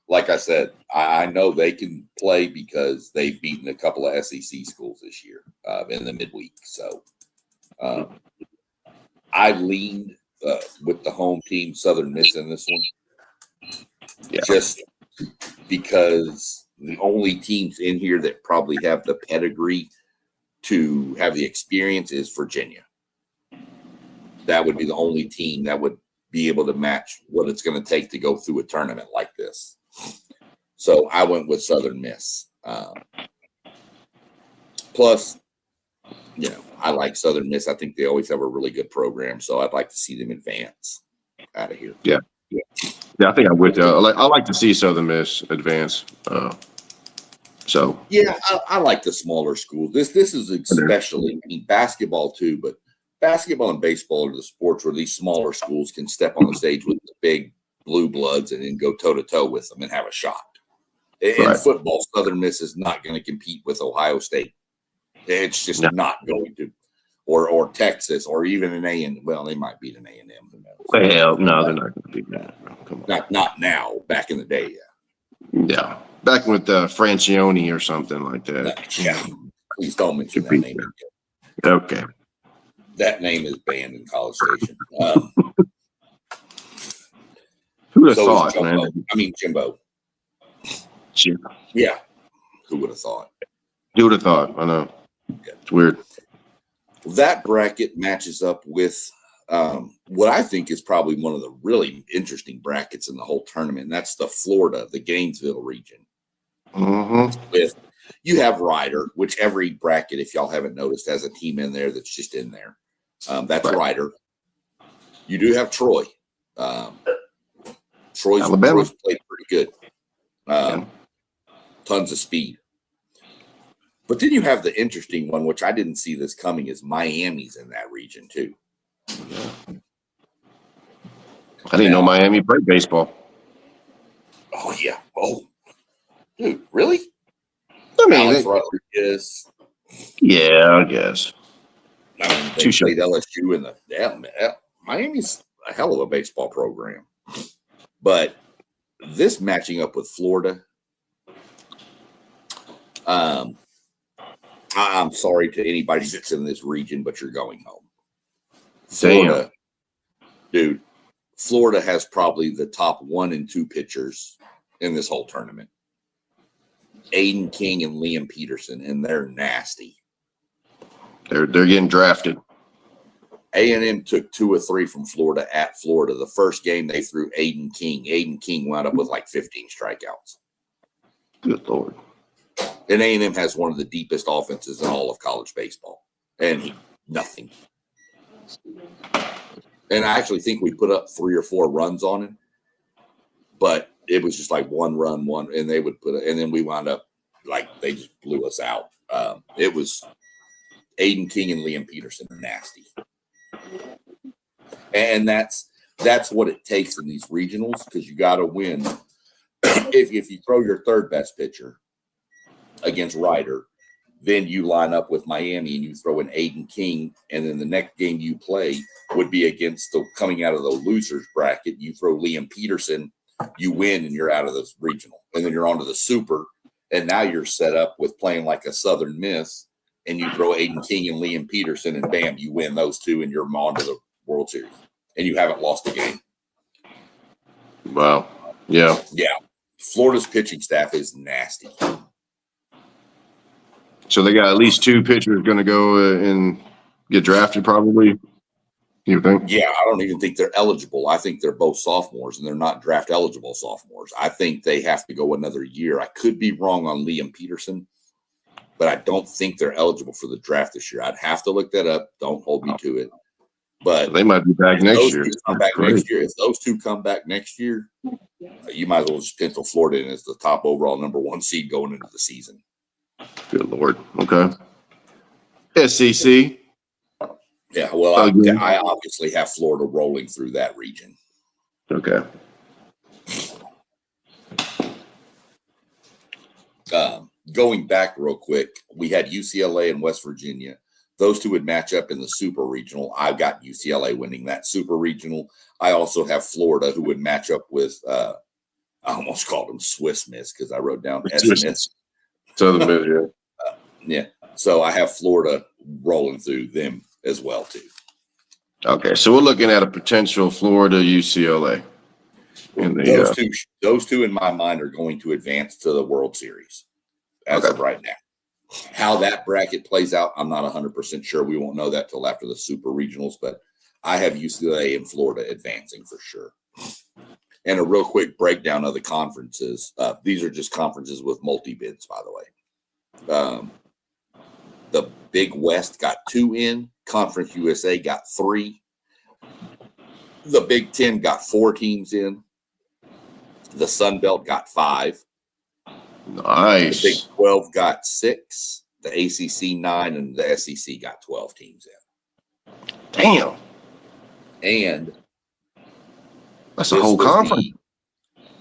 Speaker 1: like I said, I know they can play because they've beaten a couple of SEC schools this year in the midweek. So I leaned with the home team, Southern Miss, in this one. Yeah. Just because the only teams in here that probably have the pedigree to have the experience is Virginia. That would be the only team that would be able to match what it's going to take to go through a tournament like this. So I went with Southern Miss. Plus, I like Southern Miss. I think they always have a really good program, so I'd like to see them advance out of here.
Speaker 2: Yeah, I think I would. I like to see Southern Miss advance.
Speaker 1: I like the smaller schools. This is especially basketball too, but basketball and baseball are the sports where these smaller schools can step on the stage with the big blue bloods and then go toe to toe with them and have a shot. In football, Southern Miss is not going to compete with Ohio State. It's just not going to, or Texas, or even an A&M. Well, they might beat an A&M.
Speaker 2: Well, no, they're not going to beat that. Come on.
Speaker 1: Not now. Back in the day,
Speaker 2: yeah. Back with Francione or something like that.
Speaker 1: Yeah. Please don't mention that name again.
Speaker 2: Okay.
Speaker 1: That name is banned in College Station.
Speaker 2: Who would have thought, man?
Speaker 1: Jimbo.
Speaker 2: Jimbo.
Speaker 1: Yeah. Who would have thought?
Speaker 2: Who would have thought? I know. It's weird.
Speaker 1: That bracket matches up with what I think is probably one of the really interesting brackets in the whole tournament. And that's the Florida, the Gainesville region. With you have Ryder, which every bracket, if y'all haven't noticed, has a team in there that's just in there. That's right. Ryder. You do have Troy. Troy's played pretty good. Tons of speed. But then you have the interesting one, which I didn't see this coming, is Miami's in that region too.
Speaker 2: I didn't know Miami played baseball.
Speaker 1: Oh, yeah. Oh, dude, really?
Speaker 2: I mean,
Speaker 1: Alex Rodriguez.
Speaker 2: Yeah, I guess.
Speaker 1: I mean, they played LSU in the Miami's a hell of a baseball program. But this matching up with Florida, I'm sorry to anybody that's in this region, but you're going home. Florida, dude, Florida has probably the top 1 and 2 pitchers in this whole tournament. Aiden King and Liam Peterson, and they're nasty.
Speaker 2: They're getting drafted.
Speaker 1: A&M took 2 or 3 from Florida at Florida. The first game they threw Aiden King. Aiden King wound up with like 15 strikeouts.
Speaker 2: Good Lord.
Speaker 1: And A&M has one of the deepest offenses in all of college baseball. And nothing. And I actually think we put up 3 or 4 runs on him. But it was just like 1 run, and they would put it, and then we wound up like they just blew us out. It was Aiden King and Liam Peterson are nasty. And that's what it takes in these regionals, because you got to win. If you throw your third best pitcher against Ryder, then you line up with Miami and you throw in Aiden King, and then the next game you play would be against coming out of the losers bracket. You throw Liam Peterson, you win, and you're out of this regional, and then you're on to the super, and now you're set up with playing like a Southern Miss, and you throw Aiden King and Liam Peterson, and bam, you win those 2, and you're on to the World Series, and you haven't lost a game.
Speaker 2: Wow. Yeah.
Speaker 1: Yeah. Florida's pitching staff is nasty.
Speaker 2: So they got at least 2 pitchers going to go and get drafted, probably. You think?
Speaker 1: Yeah, I don't even think they're eligible. I think they're both sophomores, and they're not draft eligible sophomores. I think they have to go another year. I could be wrong on Liam Peterson, but I don't think they're eligible for the draft this year. I'd have to look that up. Don't hold me to it. But
Speaker 2: they might be back next year.
Speaker 1: If those 2 come back next year, you might as well just pencil Florida in as the top overall number 1 seed going into the season.
Speaker 2: Good Lord. Okay. SEC.
Speaker 1: Yeah, well, I obviously have Florida rolling through that region.
Speaker 2: Okay.
Speaker 1: Going back real quick, we had UCLA and West Virginia. Those 2 would match up in the Super Regional. I've got UCLA winning that Super Regional. I also have Florida, who would match up with, I almost called them Swiss Miss because I wrote down S-Miss.
Speaker 2: Southern Miss, yeah.
Speaker 1: Yeah. So I have Florida rolling through them as well, too.
Speaker 2: Okay, so we're looking at a potential Florida UCLA.
Speaker 1: Those two in my mind are going to advance to the World Series as of right now. How that bracket plays out, I'm not 100% sure. We won't know that till after the Super Regionals, but I have UCLA and Florida advancing for sure. And a real quick breakdown of the conferences. These are just conferences with multi-bids, by the way. The Big West got 2 in. Conference USA got 3. The Big Ten got 4 teams in. The Sun Belt got 5.
Speaker 2: Nice.
Speaker 1: The Big 12 got 6. The ACC 9, and the SEC got 12 teams in.
Speaker 2: Damn.
Speaker 1: And
Speaker 2: that's a whole conference.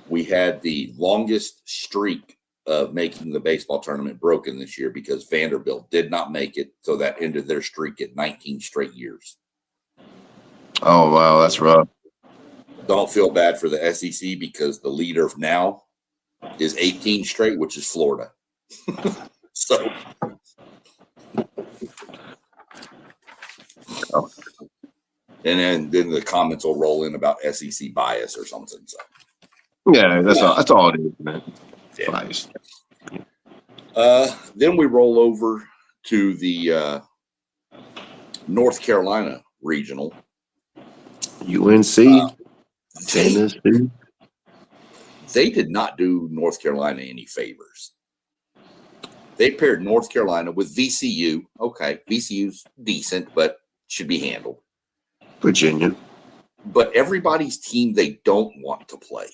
Speaker 1: We had the longest streak of making the baseball tournament broken this year because Vanderbilt did not make it, so that ended their streak at 19 straight years.
Speaker 2: Oh, wow, that's rough.
Speaker 1: Don't feel bad for the SEC because the leader now is 18 straight, which is Florida. So, and then the comments will roll in about SEC bias or something. So,
Speaker 2: yeah, that's all it is, man.
Speaker 1: Yeah. Bias. Then we roll over to the North Carolina regional.
Speaker 2: UNC, Tennessee.
Speaker 1: They did not do North Carolina any favors. They paired North Carolina with VCU. Okay, VCU's decent, but should be handled.
Speaker 2: Virginia.
Speaker 1: But everybody's team they don't want to play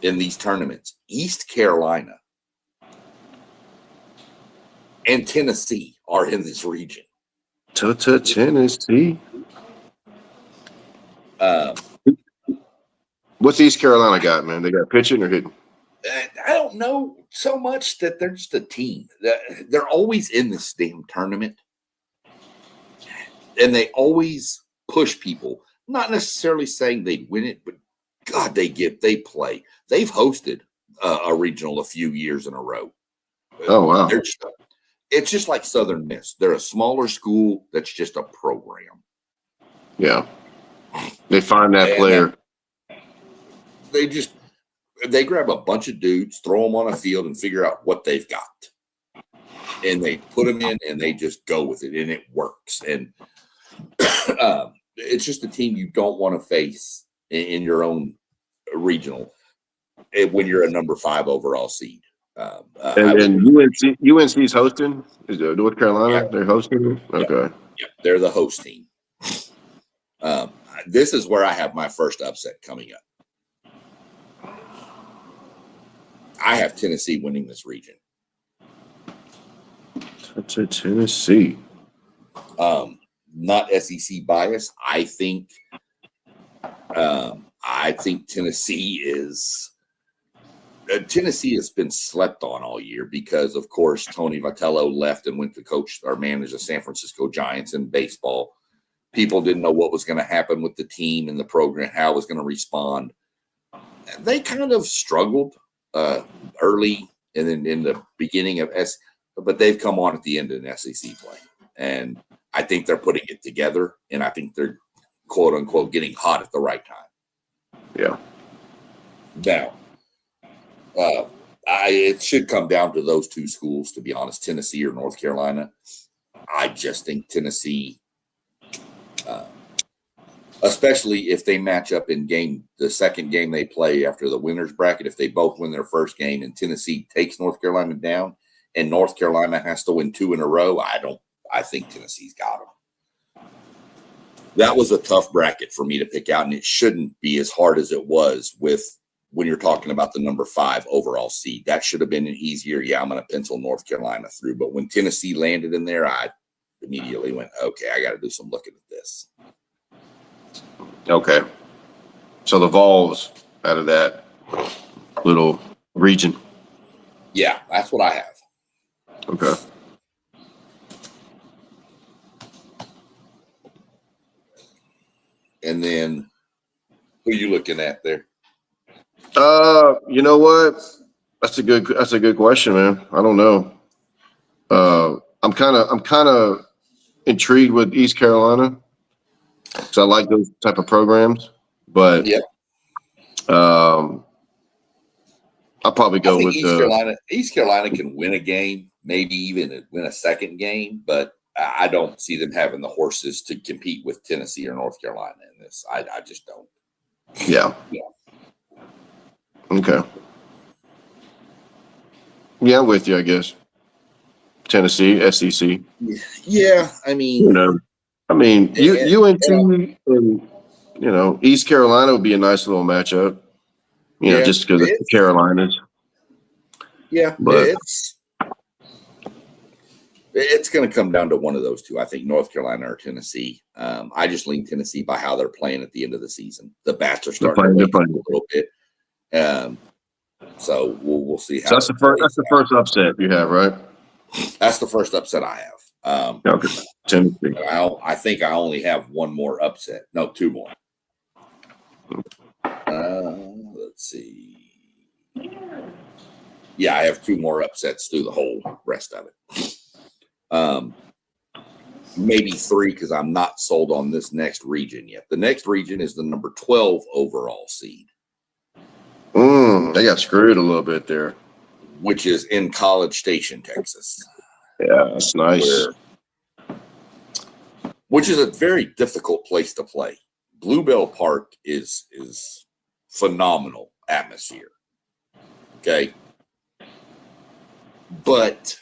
Speaker 1: in these tournaments, East Carolina and Tennessee are in this region.
Speaker 2: Tennessee. What's East Carolina got, man? They got pitching or hitting?
Speaker 1: I don't know so much that they're just a team. They're always in this damn tournament. And they always push people. Not necessarily saying they'd win it, but God, they play. They've hosted a regional a few years in a row.
Speaker 2: Oh, wow.
Speaker 1: It's just like Southern Miss. They're a smaller school that's just a program.
Speaker 2: Yeah. They find that player.
Speaker 1: They grab a bunch of dudes, throw them on a field, and figure out what they've got. And they put them in, and they just go with it, and it works. And it's just a team you don't want to face in your own regional when you're a number 5 overall seed.
Speaker 2: And UNC's hosting? Is it North Carolina? Yeah. They're hosting? Okay.
Speaker 1: Yeah, they're the host team. This is where I have my first upset coming up. I have Tennessee winning this region.
Speaker 2: Tennessee.
Speaker 1: Not SEC bias. I think Tennessee is. Tennessee has been slept on all year because, of course, Tony Vitello left and went to coach or manage the San Francisco Giants in baseball. People didn't know what was going to happen with the team and the program, how it was going to respond. They kind of struggled early and then in the beginning of but they've come on at the end of an SEC play. And I think they're putting it together, and I think they're, quote unquote, getting hot at the right time.
Speaker 2: Yeah.
Speaker 1: Now, it should come down to those two schools, to be honest, Tennessee or North Carolina. I just think Tennessee, especially if they match up in the second game they play after the winner's bracket, if they both win their first game and Tennessee takes North Carolina down and North Carolina has to win 2 in a row, I think Tennessee's got them. That was a tough bracket for me to pick out, and it shouldn't be as hard as it was when you're talking about the number 5 overall seed. That should have been an easier, I'm going to pencil North Carolina through. But when Tennessee landed in there, I immediately went, okay, I got to do some looking at this.
Speaker 2: Okay. So the Vols out of that little region.
Speaker 1: Yeah, that's what I have.
Speaker 2: Okay.
Speaker 1: And then who are you looking at there?
Speaker 2: You know what? That's a good question, man. I don't know. I'm kind of intrigued with East Carolina because I like those type of programs. But
Speaker 1: yep.
Speaker 2: I'll probably go with
Speaker 1: East Carolina can win a game, maybe even win a second game, but I don't see them having the horses to compete with Tennessee or North Carolina in this. I just don't.
Speaker 2: Yeah. Okay. Yeah, I'm with you, I guess. Tennessee, SEC.
Speaker 1: Yeah, I mean,
Speaker 2: UNT and East Carolina would be a nice little matchup. Just because it's the Carolinas.
Speaker 1: Yeah, but it's going to come down to one of those two. I think North Carolina or Tennessee. I just lean Tennessee by how they're playing at the end of the season. The bats are starting to wake up a little bit. So we'll see how.
Speaker 2: So that's the first upset you have, right?
Speaker 1: That's the first upset I have.
Speaker 2: Okay. Tennessee.
Speaker 1: I think I only have one more upset. No, 2 more. Let's see. Yeah, I have 2 more upsets through the whole rest of it. Maybe 3 because I'm not sold on this next region yet. The next region is the number 12 overall seed.
Speaker 2: They got screwed a little bit there.
Speaker 1: Which is in College Station, Texas.
Speaker 2: Yeah, that's nice.
Speaker 1: Which is a very difficult place to play. Bluebell Park is phenomenal atmosphere. Okay. But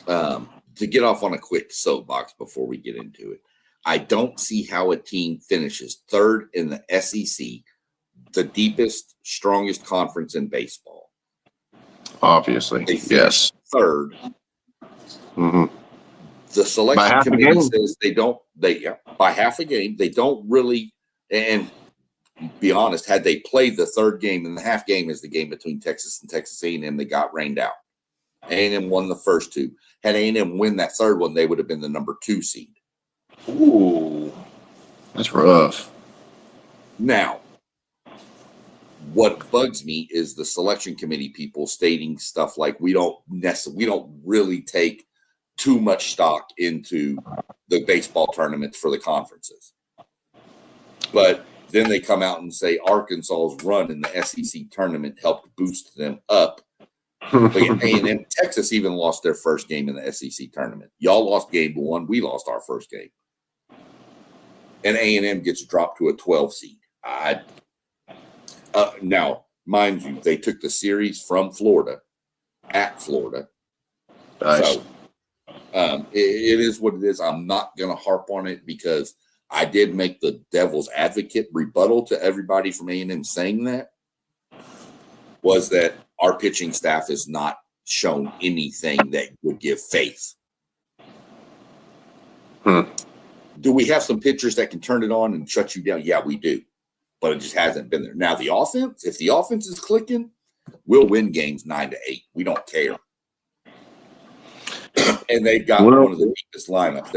Speaker 1: to get off on a quick soapbox before we get into it, I don't see how a team finishes third in the SEC, the deepest, strongest conference in baseball.
Speaker 2: Obviously, yes.
Speaker 1: Third.
Speaker 2: Mm-hmm.
Speaker 1: The selection committee says by half a game. They don't really, and be honest, had they played the third game, and the half game is the game between Texas and Texas A&M, they got rained out. A&M won the first two. Had A&M win that third one, they would have been the number 2 seed.
Speaker 2: Ooh, that's rough.
Speaker 1: Now, what bugs me is the selection committee people stating stuff like we don't really take too much stock into the baseball tournaments for the conferences. But then they come out and say Arkansas's run in the SEC tournament helped boost them up. But A&M, Texas even lost their first game in the SEC tournament. Y'all lost game 1. We lost our first game. And A&M gets dropped to a 12 seed. Now, mind you, they took the series from Florida at Florida.
Speaker 2: Nice.
Speaker 1: So it is what it is. I'm not going to harp on it because I did make the devil's advocate rebuttal to everybody from A&M saying that was that our pitching staff has not shown anything that would give faith. Do we have some pitchers that can turn it on and shut you down? Yeah, we do. But it just hasn't been there. Now, the offense, if the offense is clicking, we'll win games 9-8. We don't care. And they've got one of the deepest lineups.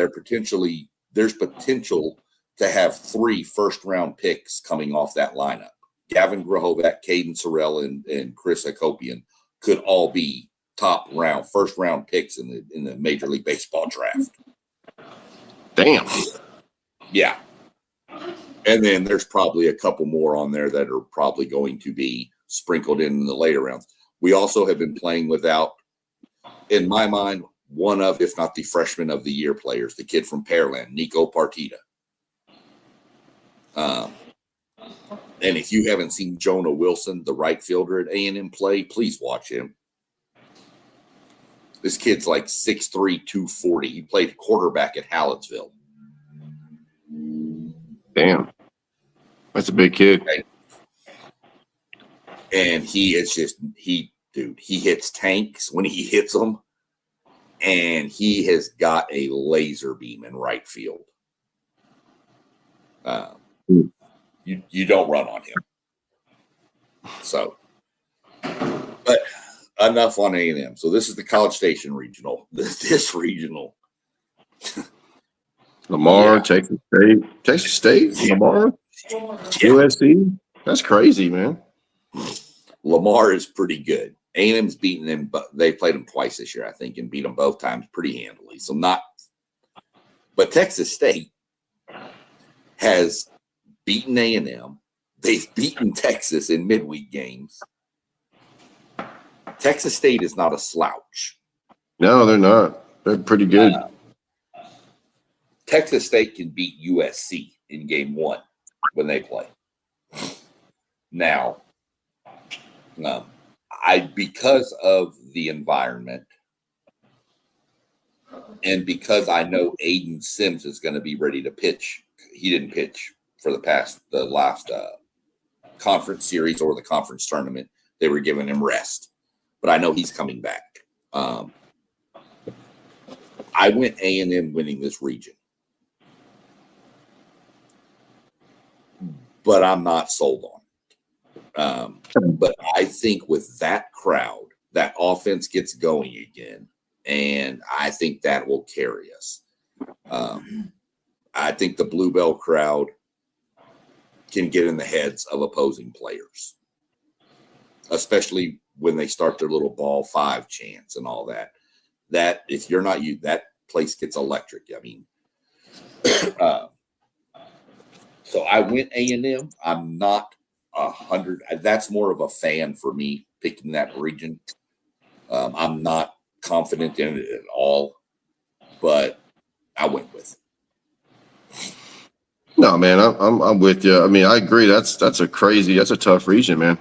Speaker 1: There's potential to have 3 first-round picks coming off that lineup. Gavin Grahovac, Caden Sorrell, and Chris Hakopian could all be first-round picks in the Major League Baseball draft.
Speaker 2: Damn.
Speaker 1: Yeah. And then there's probably a couple more on there that are probably going to be sprinkled in the later rounds. We also have been playing without, in my mind, one of, if not the freshman of the year players, the kid from Pearland, Nico Partita. And if you haven't seen Jonah Wilson, the right fielder at A&M play, please watch him. This kid's like 6'3", 240. He played quarterback at Hallettsville.
Speaker 2: Damn. That's a big kid.
Speaker 1: Okay. And he hits tanks when he hits them. And he has got a laser beam in right field. You don't run on him. So, but enough on A&M. So this is the College Station regional. This regional.
Speaker 2: Lamar, yeah. Texas State, yeah. Lamar, yeah. USC. That's crazy, man.
Speaker 1: Lamar is pretty good. A&M's beaten them, but they played them twice this year, I think, and beat them both times pretty handily. So but Texas State has beaten A&M. They've beaten Texas in midweek games. Texas State is not a slouch.
Speaker 2: No, they're not. They're pretty good.
Speaker 1: Texas State can beat USC in game 1 when they play. Now, because of the environment and because I know Aiden Sims is going to be ready to pitch, he didn't pitch for the last conference series or the conference tournament. They were giving him rest, but I know he's coming back. I went A&M winning this region, but I'm not sold on it. But I think with that crowd, that offense gets going again, and I think that will carry us. I think the Bluebell crowd can get in the heads of opposing players, especially when they start their little ball 5 chants and all that. That if you're not that place gets electric. I mean, so I went A&M. I'm not 100. That's more of a fan for me picking that region. I'm not confident in it at all, but I went with it.
Speaker 2: No, man, I'm with you. I mean, I agree. That's a tough region, man.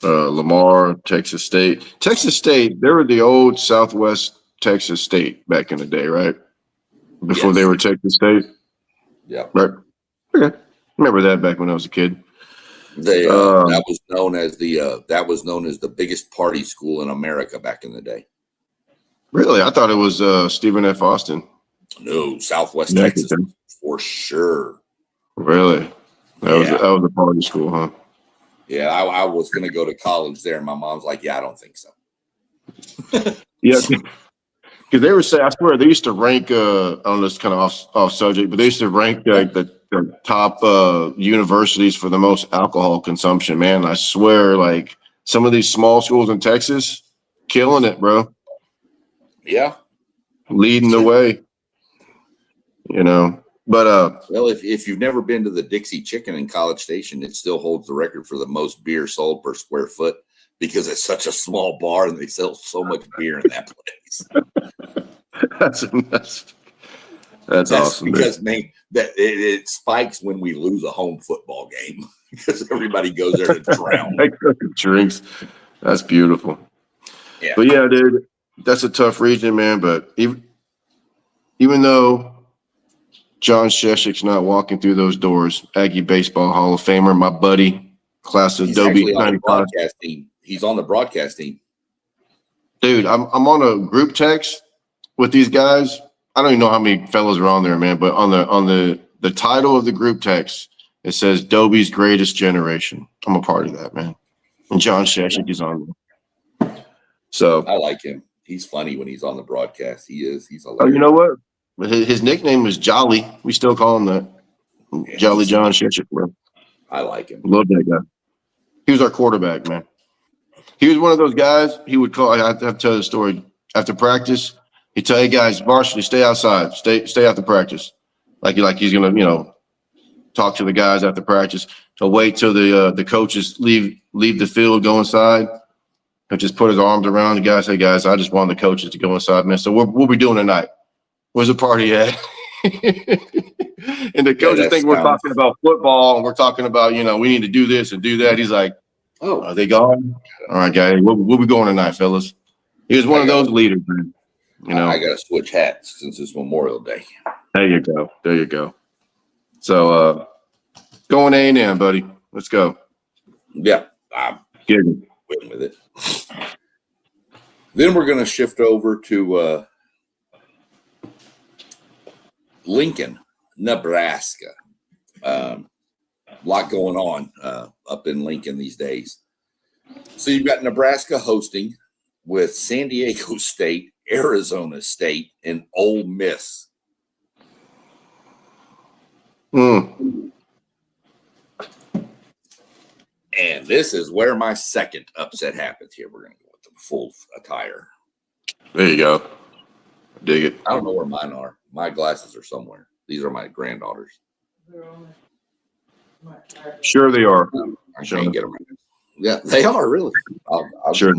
Speaker 2: Lamar, Texas State. Texas State, they were the old Southwest Texas State back in the day, right? Before they were Texas State.
Speaker 1: Yeah.
Speaker 2: Right. Okay. Remember that back when I was a kid.
Speaker 1: That was known as the biggest party school in America back in the day.
Speaker 2: Really? I thought it was Stephen F. Austin.
Speaker 1: No, Southwest Texas for sure.
Speaker 2: Really? That was a party school, huh?
Speaker 1: Yeah, I was going to go to college there. And my mom's like, yeah, I don't think so.
Speaker 2: Yeah, because they were saying, I swear, they used to rank, I don't know, it's kind of off subject, but they used to rank the top universities for the most alcohol consumption, man. I swear, like, some of these small schools in Texas, killing it, bro.
Speaker 1: Yeah.
Speaker 2: Leading the way, you know. But
Speaker 1: well, if you've never been to the Dixie Chicken in College Station, it still holds the record for the most beer sold per square foot because it's such a small bar and they sell so much beer in that place. That's awesome. Because man, it spikes when we lose a home football game because everybody goes there to drown.
Speaker 2: Drinks. That's beautiful.
Speaker 1: Yeah.
Speaker 2: But yeah, dude, that's a tough region, man. But even though John Sheshik's not walking through those doors, Aggie Baseball Hall of Famer, my buddy, class of Dobie 95.
Speaker 1: He's on the broadcast team.
Speaker 2: Dude, I'm on a group text with these guys. I don't even know how many fellows are on there, man. But on the title of the group text, it says Dobie's Greatest Generation. I'm a part of that, man. And John Sheshik is on there. So
Speaker 1: I like him. He's funny when he's on the broadcast. He's hilarious.
Speaker 2: Oh, you know what? His nickname was Jolly. We still call him that. Yeah, Jolly John Sheshik, bro.
Speaker 1: I like him.
Speaker 2: Love that guy. He was our quarterback, man. He was one of those guys. He would call. I have to tell the story. After practice, he'd tell, "Hey guys, varsity, stay outside. Stay after practice." Like he's gonna, talk to the guys after practice. He'll wait till the coaches leave the field, go inside. He'll just put his arms around the guys. Hey guys, I just want the coaches to go inside, man. So we'll be doing tonight. Where's the party at? And the coaches think we're talking about football and we're talking about, we need to do this and do that. He's like, "Oh, are they gone? All right, guys, we'll be going tonight, fellas." He was one of those leaders, man.
Speaker 1: I got to switch hats since it's Memorial Day.
Speaker 2: There you go. So, going A&M, buddy. Let's go.
Speaker 1: Yeah, I'm
Speaker 2: getting
Speaker 1: with it. Then we're going to shift over to Lincoln, Nebraska. A lot going on up in Lincoln these days. So you've got Nebraska hosting with San Diego State, Arizona State, and Ole Miss. And this is where my second upset happens here. We're going to go with the full attire.
Speaker 2: There you go. Dig it.
Speaker 1: I don't know where mine are. My glasses are somewhere. These are my granddaughters.
Speaker 2: Sure they are.
Speaker 1: I can't get them right now. Yeah, they are, really. I'll
Speaker 2: sure.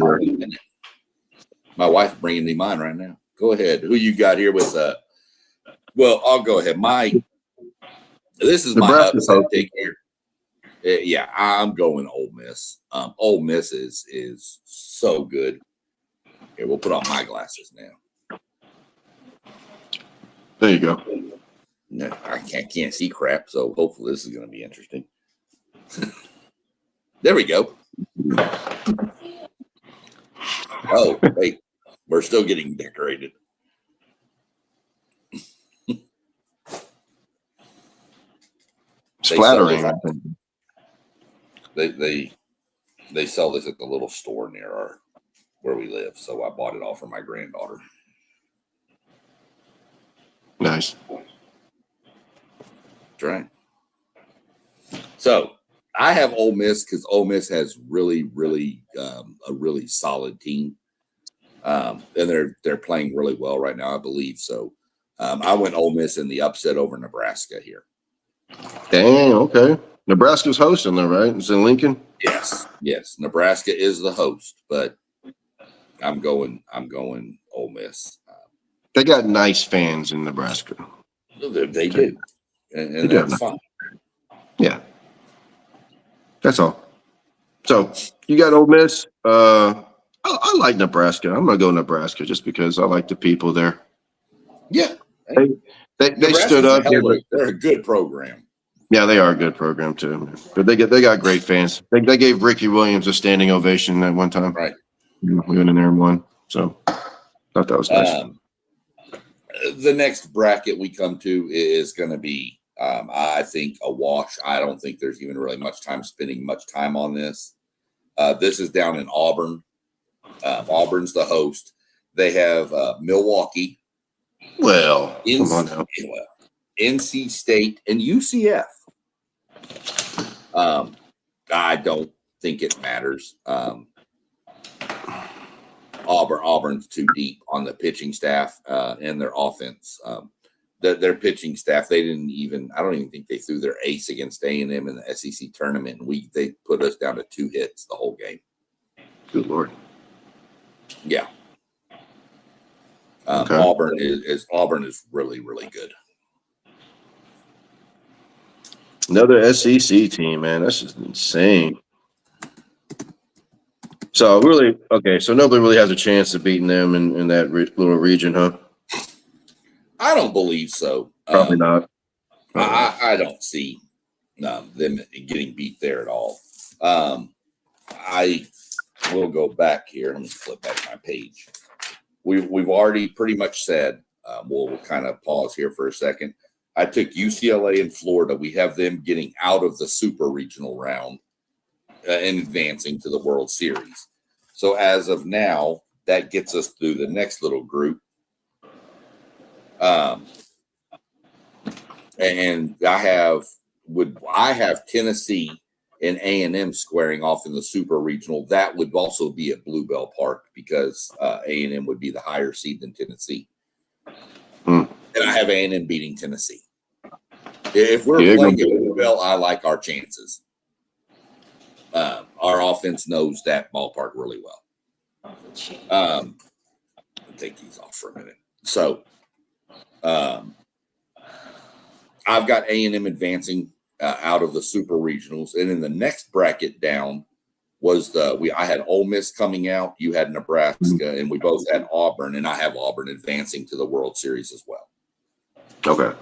Speaker 1: My wife's bringing me mine right now. Go ahead. Who you got here with well, I'll go ahead. This is my upset pick here. Yeah, I'm going Ole Miss. Ole Miss is so good. Here, we'll put on my glasses now.
Speaker 2: There you go.
Speaker 1: No, I can't see crap, so hopefully this is going to be interesting. There we go. Oh, wait. We're still getting decorated.
Speaker 2: Splattering.
Speaker 1: They sell this at the little store near where we live, so I bought it all for my granddaughter.
Speaker 2: Nice.
Speaker 1: That's right. So I have Ole Miss because Ole Miss has really, really a really solid team, and they're playing really well right now, I believe. So I went Ole Miss in the upset over Nebraska here.
Speaker 2: Dang, okay. Nebraska's hosting though, right? It's in Lincoln.
Speaker 1: Yes. Nebraska is the host, but I'm going Ole Miss.
Speaker 2: They got nice fans in Nebraska.
Speaker 1: They do, and that's fine.
Speaker 2: Yeah, that's all. So you got Ole Miss. I like Nebraska. I'm gonna go Nebraska just because I like the people there.
Speaker 1: Yeah,
Speaker 2: they stood up.
Speaker 1: They're a good program.
Speaker 2: Yeah, they are a good program too. But they got great fans. They gave Ricky Williams a standing ovation at one time.
Speaker 1: Right.
Speaker 2: We went in there and won. So thought that was nice.
Speaker 1: The next bracket we come to is going to be, I think, a wash. I don't think there's even really much time spending much time on this. This is down in Auburn. Auburn's the host. They have Milwaukee.
Speaker 2: Well, come on now.
Speaker 1: NC State and UCF. I don't think it matters. Auburn's too deep on the pitching staff and their offense. Their pitching staff, I don't even think they threw their ace against A&M in the SEC tournament. And they put us down to 2 hits the whole game.
Speaker 2: Good Lord.
Speaker 1: Yeah.
Speaker 2: Okay.
Speaker 1: Auburn is really, really good.
Speaker 2: Another SEC team, man. That's just insane. So really, okay. So nobody really has a chance of beating them in that little region, huh?
Speaker 1: I don't believe so.
Speaker 2: Probably not.
Speaker 1: I don't see them getting beat there at all. I will go back here. Let me flip back my page. We've already pretty much said. We'll kind of pause here for a second. I took UCLA and Florida. We have them getting out of the super regional round and advancing to the World Series. So as of now, that gets us through the next little group. And I have Tennessee and A&M squaring off in the super regional. That would also be at Bluebell Park because A&M would be the higher seed than Tennessee. And I have A&M beating Tennessee. If we're playing at Bluebell, I like our chances. Our offense knows that ballpark really well. I'll take these off for a minute. So I've got A&M advancing out of the super regionals. And in the next bracket down was I had Ole Miss coming out. You had Nebraska, and we both had Auburn, and I have Auburn advancing to the World Series as well.
Speaker 2: Okay.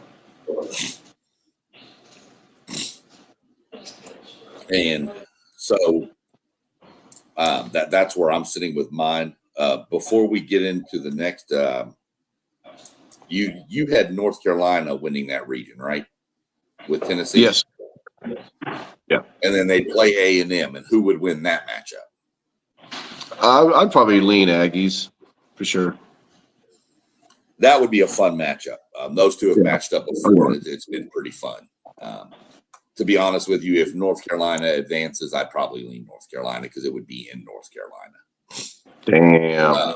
Speaker 1: And so that's where I'm sitting with mine. Before we get into the next, you had North Carolina winning that region, right? With Tennessee?
Speaker 2: Yes. Yeah.
Speaker 1: And then they play A&M, and who would win that matchup?
Speaker 2: I'd probably lean Aggies for sure.
Speaker 1: That would be a fun matchup. Those two have matched up before, and it's been pretty fun. To be honest with you, if North Carolina advances, I'd probably lean North Carolina because it would be in North Carolina.
Speaker 2: Damn.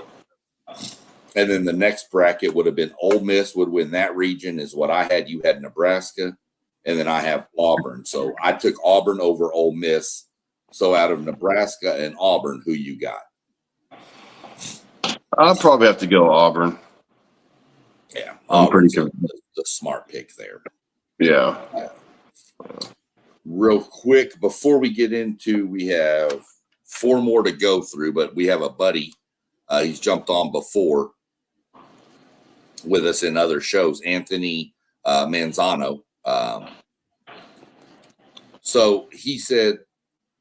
Speaker 1: And then the next bracket would have been Ole Miss would win that region is what I had. You had Nebraska, and then I have Auburn. So I took Auburn over Ole Miss. So out of Nebraska and Auburn, who you got?
Speaker 2: I'll probably have to go Auburn.
Speaker 1: Yeah,
Speaker 2: I'm pretty
Speaker 1: sure. The smart pick there.
Speaker 2: Yeah.
Speaker 1: Real quick, before we get into, we have 4 more to go through, but we have a buddy. He's jumped on before with us in other shows, Anthony Manzano. So he said,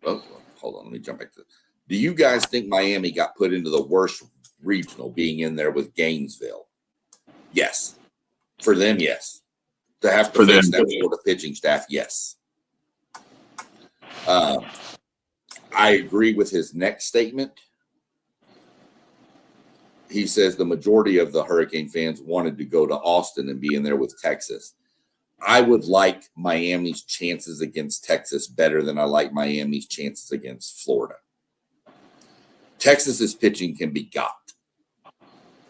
Speaker 1: hold on, let me jump back to this. Do you guys think Miami got put into the worst regional being in there with Gainesville? Yes. For them, yes. To have to face that Florida pitching staff, yes. I agree with his next statement. He says the majority of the Hurricane fans wanted to go to Austin and be in there with Texas. I would like Miami's chances against Texas better than I like Miami's chances against Florida. Texas's pitching can be got.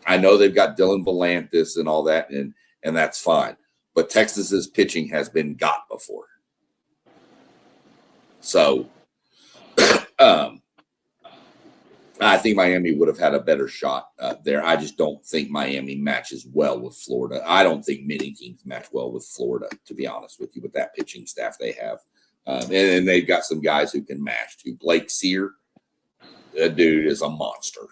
Speaker 1: I know they've got Dylan Volantis and all that, and that's fine. But Texas's pitching has been got before. So I think Miami would have had a better shot there. I just don't think Miami matches well with Florida. I don't think many teams match well with Florida, to be honest with you, with that pitching staff they have. And they've got some guys who can match too. Blake Sear, that dude is a monster.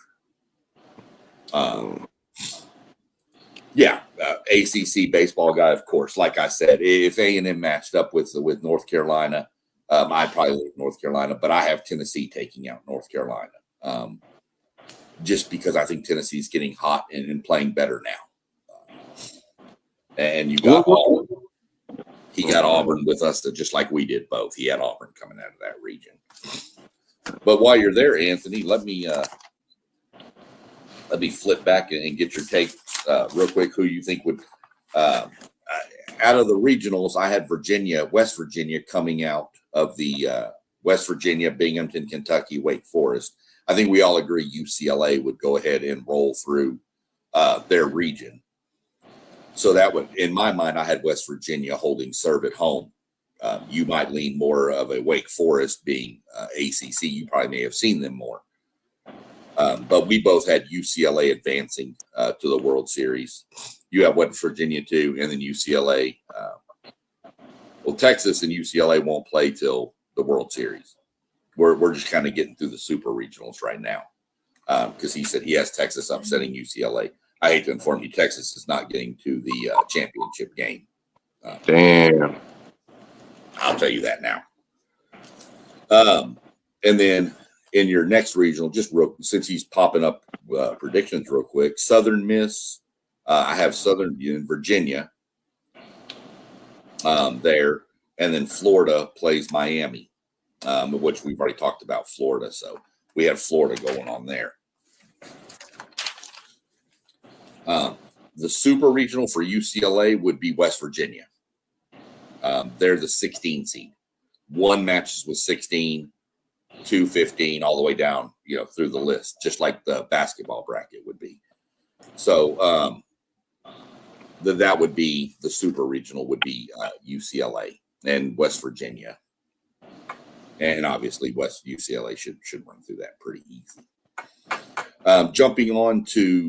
Speaker 1: ACC baseball guy, of course. Like I said, if A&M matched up with North Carolina, I'd probably leave North Carolina, but I have Tennessee taking out North Carolina. Just because I think Tennessee's getting hot and playing better now. And you got Auburn. He got Auburn with us, just like we did both. He had Auburn coming out of that region. But while you're there, Anthony, let me flip back and get your take real quick. Who you think would out of the regionals? I had West Virginia coming out of the West Virginia, Binghamton, Kentucky, Wake Forest. I think we all agree UCLA would go ahead and roll through their region. So that would, in my mind, I had West Virginia holding serve at home. You might lean more of a Wake Forest being ACC. You probably may have seen them more. But we both had UCLA advancing to the World Series. You have West Virginia too, and then UCLA. Texas and UCLA won't play till the World Series. We're just kind of getting through the super regionals right now because he said he has Texas upsetting UCLA. I hate to inform you, Texas is not getting to the championship game.
Speaker 2: Damn.
Speaker 1: I'll tell you that now. And then in your next regional, since he's popping up predictions real quick, Southern Miss. I have Southern in Virginia there, and then Florida plays Miami. Which we've already talked about Florida. So we have Florida going on there. The super regional for UCLA would be West Virginia. They're the 16 seed. One matches with 16, 2, 15, all the way down, through the list, just like the basketball bracket would be. So that would be the super regional would be UCLA and West Virginia. And obviously, West UCLA should run through that pretty easy. Jumping on to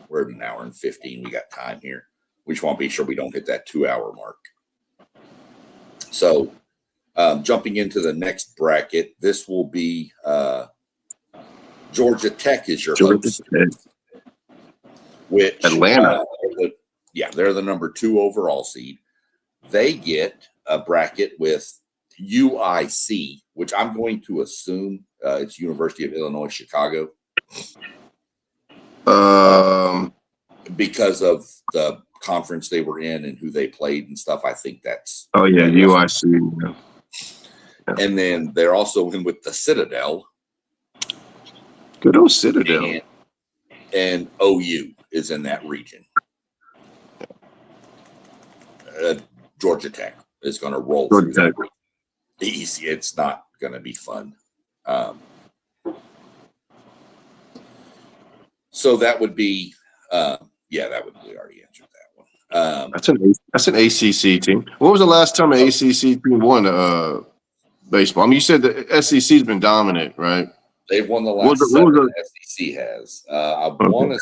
Speaker 1: we're at 1 hour and 15. We got time here. We just want to be sure we don't hit that 2-hour mark. So, jumping into the next bracket, this will be Georgia Tech is your host. Which
Speaker 2: Atlanta.
Speaker 1: They're the number 2 overall seed. They get a bracket with UIC, which I'm going to assume it's University of Illinois Chicago, because of the conference they were in and who they played and stuff. I think that's
Speaker 2: UIC. Yeah.
Speaker 1: And then they're also in with the Citadel.
Speaker 2: Good old Citadel.
Speaker 1: And OU is in that region. Georgia Tech is going to roll through that. Easy. It's not going to be fun. So that would be, we already answered that one.
Speaker 2: That's an ACC team. When was the last time an ACC team won baseball? I mean, you said the SEC's been dominant, right?
Speaker 1: They've won the last 7 the SEC has. I want to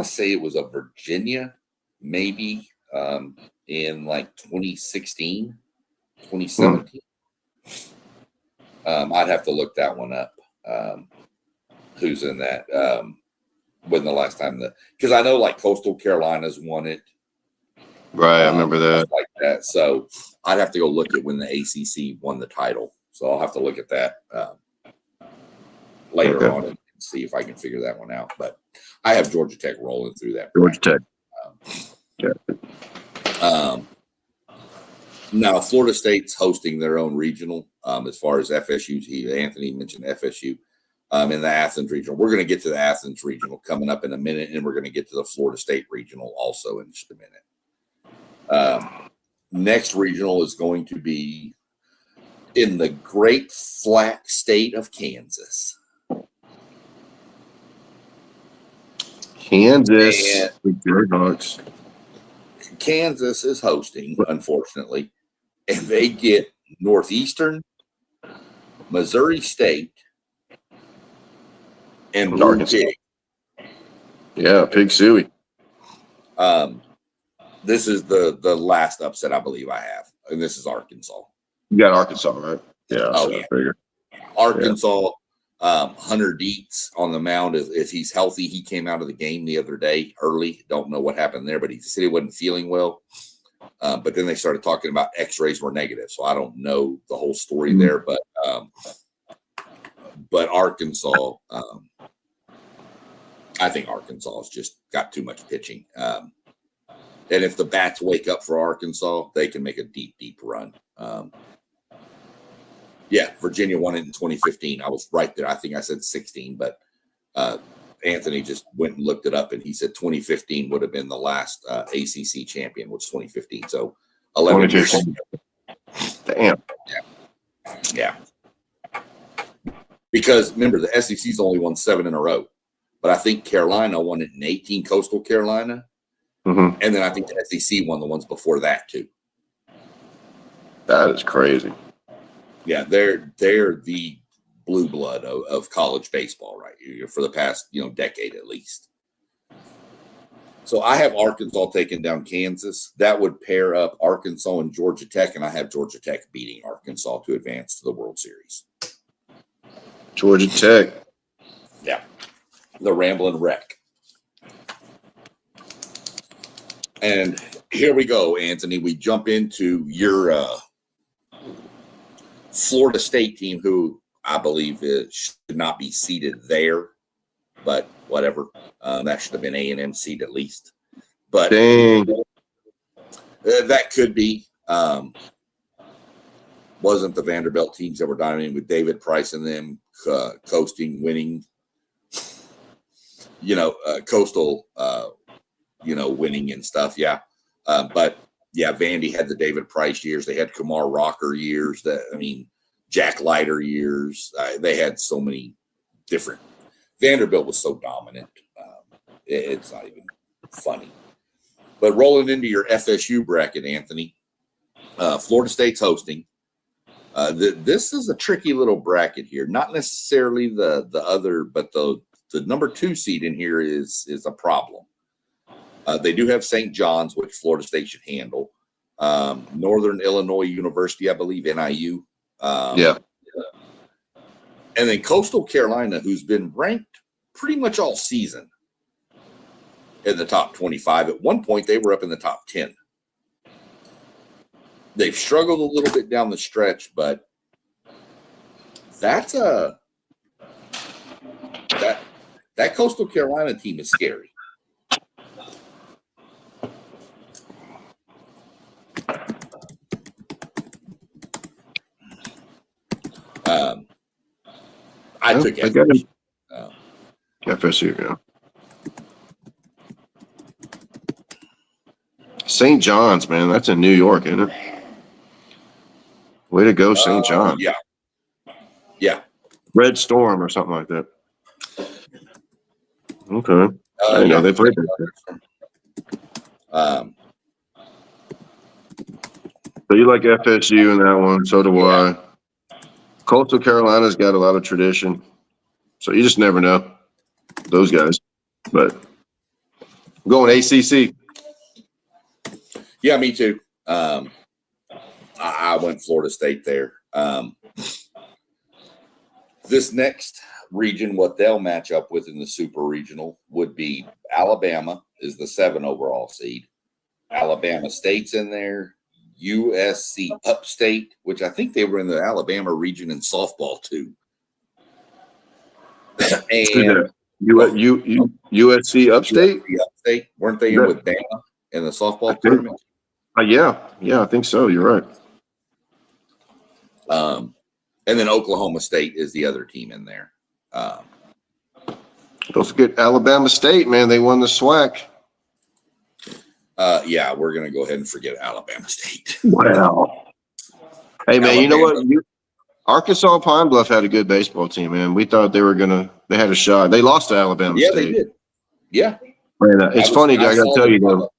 Speaker 1: say it was a Virginia, maybe. In like 2016, 2017. I'd have to look that one up. Who's in that? When the last time because I know like Coastal Carolina's won it.
Speaker 2: Right, I remember that.
Speaker 1: Like that. So I'd have to go look at when the ACC won the title. So I'll have to look at that later on and see if I can figure that one out. But I have Georgia Tech rolling through that.
Speaker 2: Georgia Tech.
Speaker 1: Now Florida State's hosting their own regional. As far as FSU, Anthony mentioned FSU in the Athens regional. We're going to get to the Athens regional coming up in a minute, and we're going to get to the Florida State regional also in just a minute. Next regional is going to be in the great flat state of Kansas.
Speaker 2: Kansas.
Speaker 1: Kansas is hosting, unfortunately, and they get Northeastern, Missouri State, and Blue Pig.
Speaker 2: Yeah, Pig Suey.
Speaker 1: This is the last upset I believe I have, and this is Arkansas.
Speaker 2: You got Arkansas, right? Yeah.
Speaker 1: Oh, yeah.
Speaker 2: I figure.
Speaker 1: Arkansas, Hunter Dietz on the mound. If he's healthy, he came out of the game the other day early. Don't know what happened there, but he said he wasn't feeling well. But then they started talking about X-rays were negative, so I don't know the whole story there. But Arkansas, I think Arkansas has just got too much pitching. And if the bats wake up for Arkansas, they can make a deep, deep run. Yeah, Virginia won it in 2015. I was right there. I think I said 16, but Anthony just went and looked it up, and he said 2015 would have been the last ACC champion, which was 2015. So 11 years.
Speaker 2: Damn.
Speaker 1: Yeah. Because remember, the SEC's only won 7 in a row, but I think Carolina won it in 18, Coastal Carolina.
Speaker 2: Mm-hmm.
Speaker 1: And then I think the SEC won the ones before that too.
Speaker 2: That is crazy.
Speaker 1: Yeah, they're the blue blood of college baseball, right? For the past decade at least. So I have Arkansas taking down Kansas. That would pair up Arkansas and Georgia Tech, and I have Georgia Tech beating Arkansas to advance to the World Series.
Speaker 2: Georgia Tech.
Speaker 1: Yeah, the Ramblin' Wreck. And here we go, Anthony. We jump into your Florida State team, who I believe should not be seated there, but whatever. That should have been A&M seed at least. But
Speaker 2: dang.
Speaker 1: That could be. Wasn't the Vanderbilt teams that were dominating with David Price and them coasting, winning, Coastal, winning and stuff. Yeah. But yeah, Vandy had the David Price years. They had Kumar Rocker years. Jack Leiter years. They had so many different. Vanderbilt was so dominant. It's not even funny. But rolling into your FSU bracket, Anthony, Florida State's hosting. This is a tricky little bracket here. Not necessarily the other, but the number 2 seed in here is a problem. They do have St. John's, which Florida State should handle. Northern Illinois University, I believe, NIU.
Speaker 2: Yeah.
Speaker 1: And then Coastal Carolina, who's been ranked pretty much all season in the top 25. At one point, they were up in the top 10. They've struggled a little bit down the stretch, but that Coastal Carolina team is scary. I took FSU.
Speaker 2: FSU, yeah. St. John's, man, that's in New York, isn't it? Way to go, St. John's.
Speaker 1: Yeah. Yeah.
Speaker 2: Red Storm or something like that. Okay. I didn't know they played that. So you like FSU in that one, so do I. Coastal Carolina's got a lot of tradition, so you just never know those guys. But I'm going ACC.
Speaker 1: Yeah, me too. I went Florida State there. This next region, what they'll match up with in the Super Regional would be Alabama is the 7 overall seed. Alabama State's in there. USC Upstate, which I think they were in the Alabama region in softball too. And
Speaker 2: USC Upstate?
Speaker 1: Upstate, weren't they in with Bama in the softball tournament?
Speaker 2: Yeah, I think so. You're right.
Speaker 1: And then Oklahoma State is the other team in there.
Speaker 2: Don't forget Alabama State, man. They won the SWAC.
Speaker 1: Yeah, we're going to go ahead and forget Alabama State.
Speaker 2: Wow. Hey, man, Alabama. You know what? Arkansas Pine Bluff had a good baseball team, man. We thought they had a shot. They lost to Alabama State.
Speaker 1: Yeah, they did. Yeah.
Speaker 2: And, it's funny. I got to tell you, though.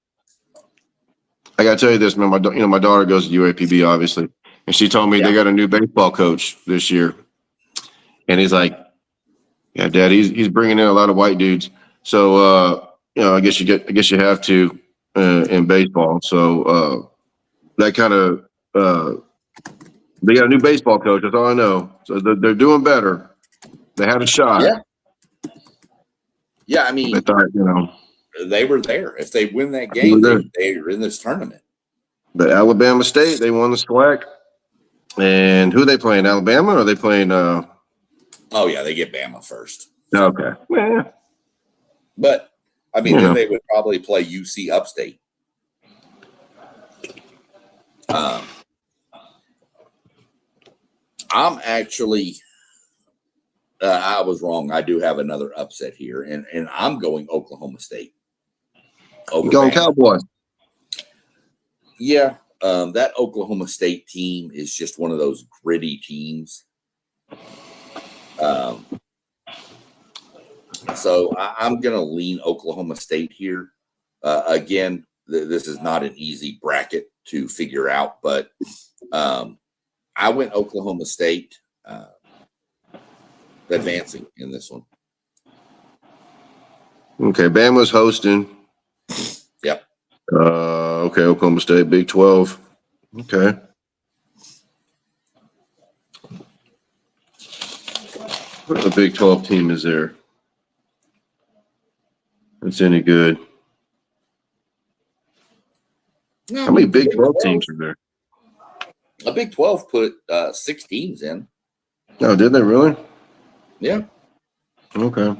Speaker 2: I got to tell you this, man. My daughter goes to UAPB, obviously. And she told me they got a new baseball coach this year. And he's like, yeah, Dad, he's bringing in a lot of white dudes. So, I guess you have to in baseball. So that kind of they got a new baseball coach. That's all I know. So they're doing better. They had a shot.
Speaker 1: Yeah. I mean,
Speaker 2: they thought,
Speaker 1: they were there. If they win that game, they're in this tournament.
Speaker 2: But Alabama State, they won the SWAC. And who are they playing? Alabama, or are they playing?
Speaker 1: Oh yeah, they get Bama first.
Speaker 2: Okay. Yeah.
Speaker 1: But I mean, then they would probably play UC Upstate. I'm actually, I was wrong. I do have another upset here, and I'm going Oklahoma State.
Speaker 2: You're going Cowboys.
Speaker 1: Yeah, that Oklahoma State team is just one of those gritty teams. So I'm going to lean Oklahoma State here. Again, this is not an easy bracket to figure out, but I went Oklahoma State advancing in this one.
Speaker 2: Okay, Bama's hosting.
Speaker 1: Yep.
Speaker 2: Okay, Oklahoma State, Big 12. Okay. What other Big 12 team is there that's any good? How many Big 12 teams are there?
Speaker 1: A Big 12 put 6 teams in.
Speaker 2: Oh, did they really?
Speaker 1: Yeah.
Speaker 2: Okay.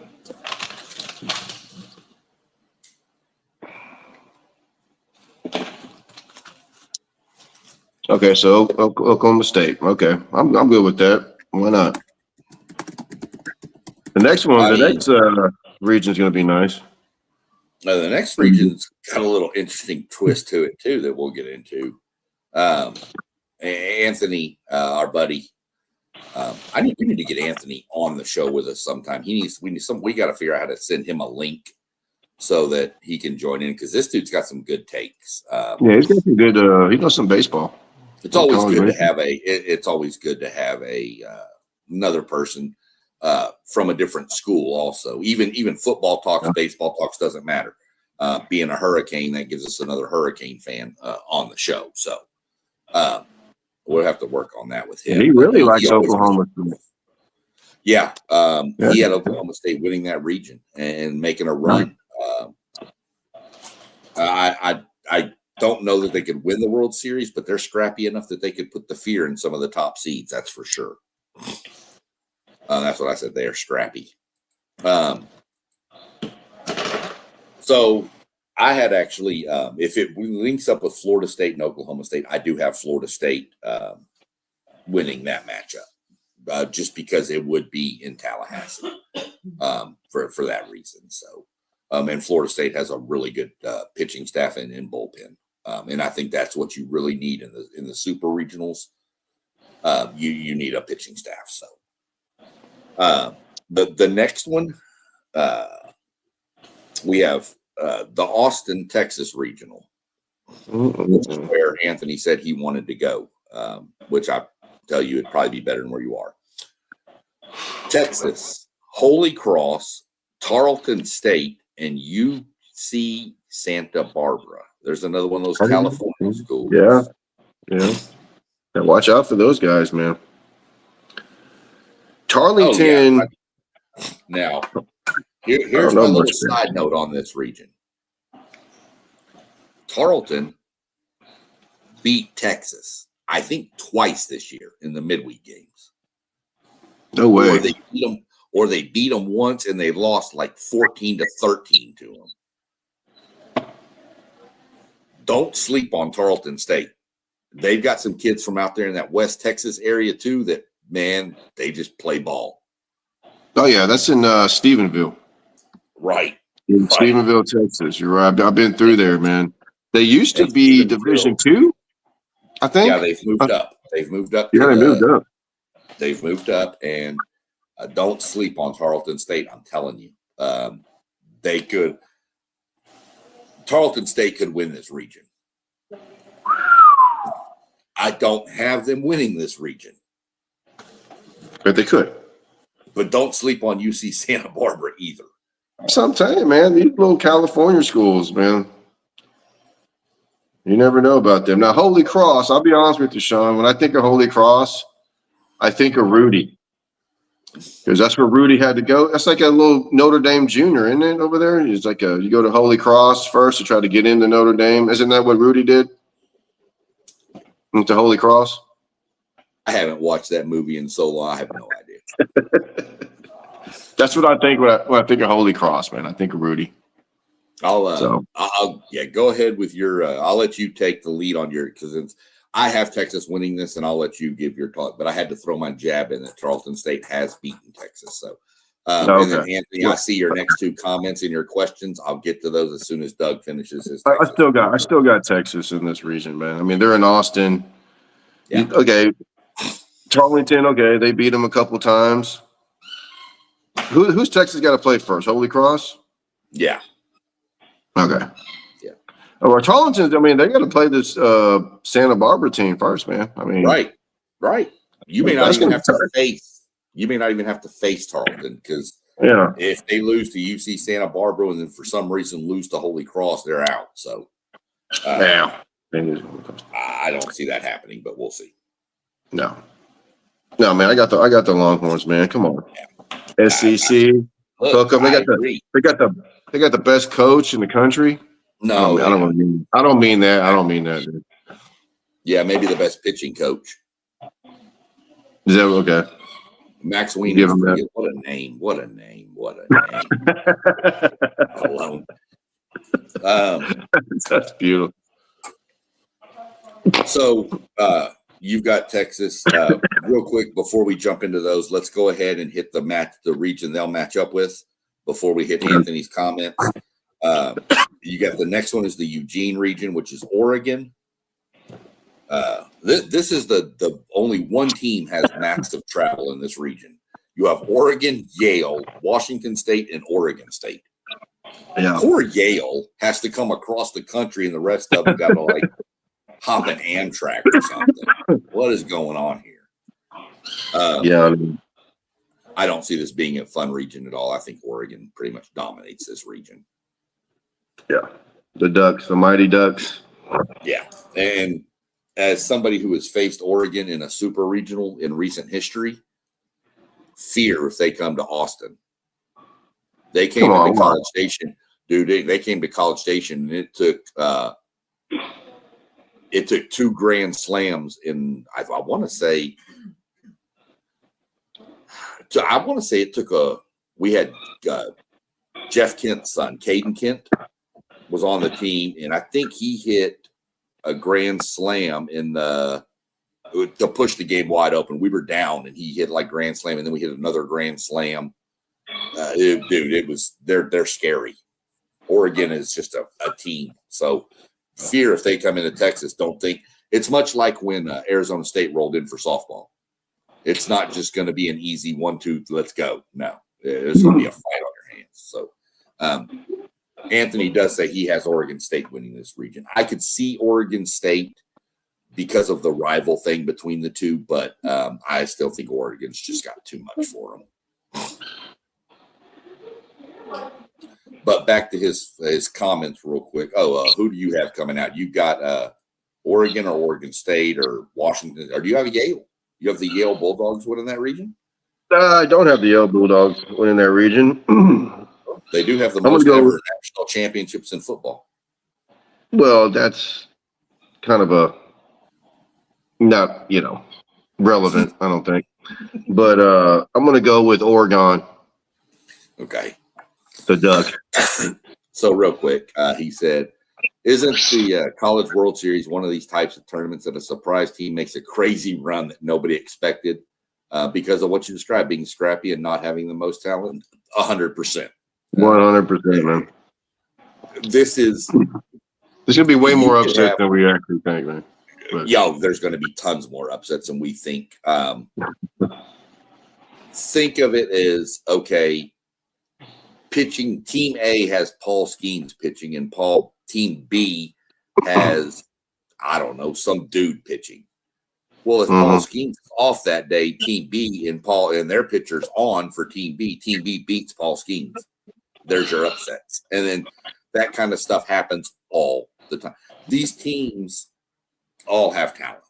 Speaker 2: Okay, so Oklahoma State. Okay, I'm good with that. Why not? The next region is going to be nice.
Speaker 1: The next region's got a little interesting twist to it too that we'll get into. Anthony, our buddy, we need to get Anthony on the show with us sometime. We got to figure out how to send him a link so that he can join in, because this dude's got some good takes.
Speaker 2: Yeah, he's got some good. He knows some baseball.
Speaker 1: It's always good to have another person from a different school. Also, even football talks, baseball talks, doesn't matter. Being a Hurricane, that gives us another Hurricane fan on the show. So we'll have to work on that with him.
Speaker 2: And he really likes Oklahoma.
Speaker 1: Yeah, he had Oklahoma State winning that region and making a run. I don't know that they could win the World Series, but they're scrappy enough that they could put the fear in some of the top seeds. That's for sure. That's what I said. They are scrappy. So I had actually, if it links up with Florida State and Oklahoma State, I do have Florida State winning that matchup, just because it would be in Tallahassee for that reason. So, and Florida State has a really good pitching staff and bullpen. And I think that's what you really need in the super regionals. You need a pitching staff. So the next one, we have the Austin, Texas regional, which is where Anthony said he wanted to go, which I tell you it'd probably be better than where you are. Texas, Holy Cross, Tarleton State, and UC Santa Barbara. There's another one of those California schools.
Speaker 2: Yeah. Watch out for those guys, man. Tarleton.
Speaker 1: Now, here's my little side note on this region. Tarleton beat Texas, I think, twice this year in the midweek games.
Speaker 2: No way.
Speaker 1: Or they beat them once and they lost like 14-13 to them. Don't sleep on Tarleton State. They've got some kids from out there in that West Texas area too that, man, they just play ball.
Speaker 2: Oh, yeah, that's in Stephenville.
Speaker 1: Right.
Speaker 2: In Stephenville, Texas. You're right. I've been through there, man. They used to be Division II, I think.
Speaker 1: Yeah, they've moved up. They've moved up. They've moved up, and don't sleep on Tarleton State. I'm telling you, they could. Tarleton State could win this region. I don't have them winning this region,
Speaker 2: but they could.
Speaker 1: But don't sleep on UC Santa Barbara either.
Speaker 2: So I'm telling you, man, these little California schools, man. You never know about them. Now, Holy Cross, I'll be honest with you, Sean. When I think of Holy Cross, I think of Rudy. Because that's where Rudy had to go. That's like a little Notre Dame junior, isn't it, over there? It's like you go to Holy Cross first to try to get into Notre Dame. Isn't that what Rudy did? Into Holy Cross?
Speaker 1: I haven't watched that movie in so long. I have no idea.
Speaker 2: That's what I think when I think of Holy Cross, man. I think of Rudy.
Speaker 1: I'll go ahead with your. I'll let you take the lead on your because I have Texas winning this, and I'll let you give your talk. But I had to throw my jab in that Tarleton State has beaten Texas. So, and then Anthony, I see your next two comments and your questions. I'll get to those as soon as Doug finishes his.
Speaker 2: I still got Texas in this region, man. I mean, they're in Austin. Yeah. Okay, Tarleton. Okay, they beat them a couple times. Who's Texas got to play first? Holy Cross.
Speaker 1: Yeah.
Speaker 2: Okay.
Speaker 1: Yeah.
Speaker 2: Oh, Tarleton. I mean, they got to play this Santa Barbara team first, man. I mean,
Speaker 1: right. You may not even have to face. You may not even have to face Tarleton because if they lose to UC Santa Barbara and then for some reason lose to Holy Cross, they're out. So, I don't see that happening, but we'll see.
Speaker 2: No, man. I got the Longhorns, man. Come on. Yeah. SEC. Hook 'em. They got the best coach in the country.
Speaker 1: No,
Speaker 2: I don't mean that. Dude.
Speaker 1: Yeah, maybe the best pitching coach.
Speaker 2: Is that okay?
Speaker 1: Max Wiener. What a name! Alone.
Speaker 2: That's beautiful.
Speaker 1: So you've got Texas. Real quick before we jump into those, let's go ahead and hit the region they'll match up with before we hit Anthony's comments. You got the next one is the Eugene region, which is Oregon. This is the only one team has massive travel in this region. You have Oregon, Yale, Washington State, and Oregon State.
Speaker 2: Yeah.
Speaker 1: Poor Yale has to come across the country, and the rest of them got to like hop an Amtrak or something. What is going on here? I don't see this being a fun region at all. I think Oregon pretty much dominates this region.
Speaker 2: Yeah, the mighty Ducks.
Speaker 1: Yeah, and as somebody who has faced Oregon in a super regional in recent history, fear if they come to Austin. They came to College Station, dude. They came to College Station, and it took 2 grand slams in. I want to say it took we had Jeff Kent's son, Caden Kent, was on the team, and I think he hit a grand slam to push the game wide open. We were down, and he hit like grand slam, and then we hit another grand slam. They're scary. Oregon is just a team. So fear if they come into Texas. Don't think it's much like when Arizona State rolled in for softball. It's not just going to be an easy 1-2, let's go. No, there's going to be a fight on your hands. So Anthony does say he has Oregon State winning this region. I could see Oregon State because of the rival thing between the two, but I still think Oregon's just got too much for them. But back to his comments real quick. Who do you have coming out? You got Oregon or Oregon State or Washington, or do you have Yale? You have the Yale Bulldogs winning that region?
Speaker 2: I don't have the Yale Bulldogs winning that region.
Speaker 1: They do have the most ever national championships in football.
Speaker 2: Well, that's kind of a not, relevant, I don't think. But I'm going to go with Oregon.
Speaker 1: Okay.
Speaker 2: The Duck.
Speaker 1: So real quick, he said, isn't the College World Series one of these types of tournaments that a surprise team makes a crazy run that nobody expected because of what you described, being scrappy and not having the most talent? 100%.
Speaker 2: 100%, man.
Speaker 1: This is
Speaker 2: there's going to be way more upset than we actually think, man.
Speaker 1: There's going to be tons more upsets than we think. Think of it as, okay, pitching, Team A has Paul Skeens pitching, and Team B has, I don't know, some dude pitching. Well, if Paul Skeens is off that day, Team B and their pitcher's on for Team B. Team B beats Paul Skeens. There's your upsets. And then that kind of stuff happens all the time. These teams all have talent.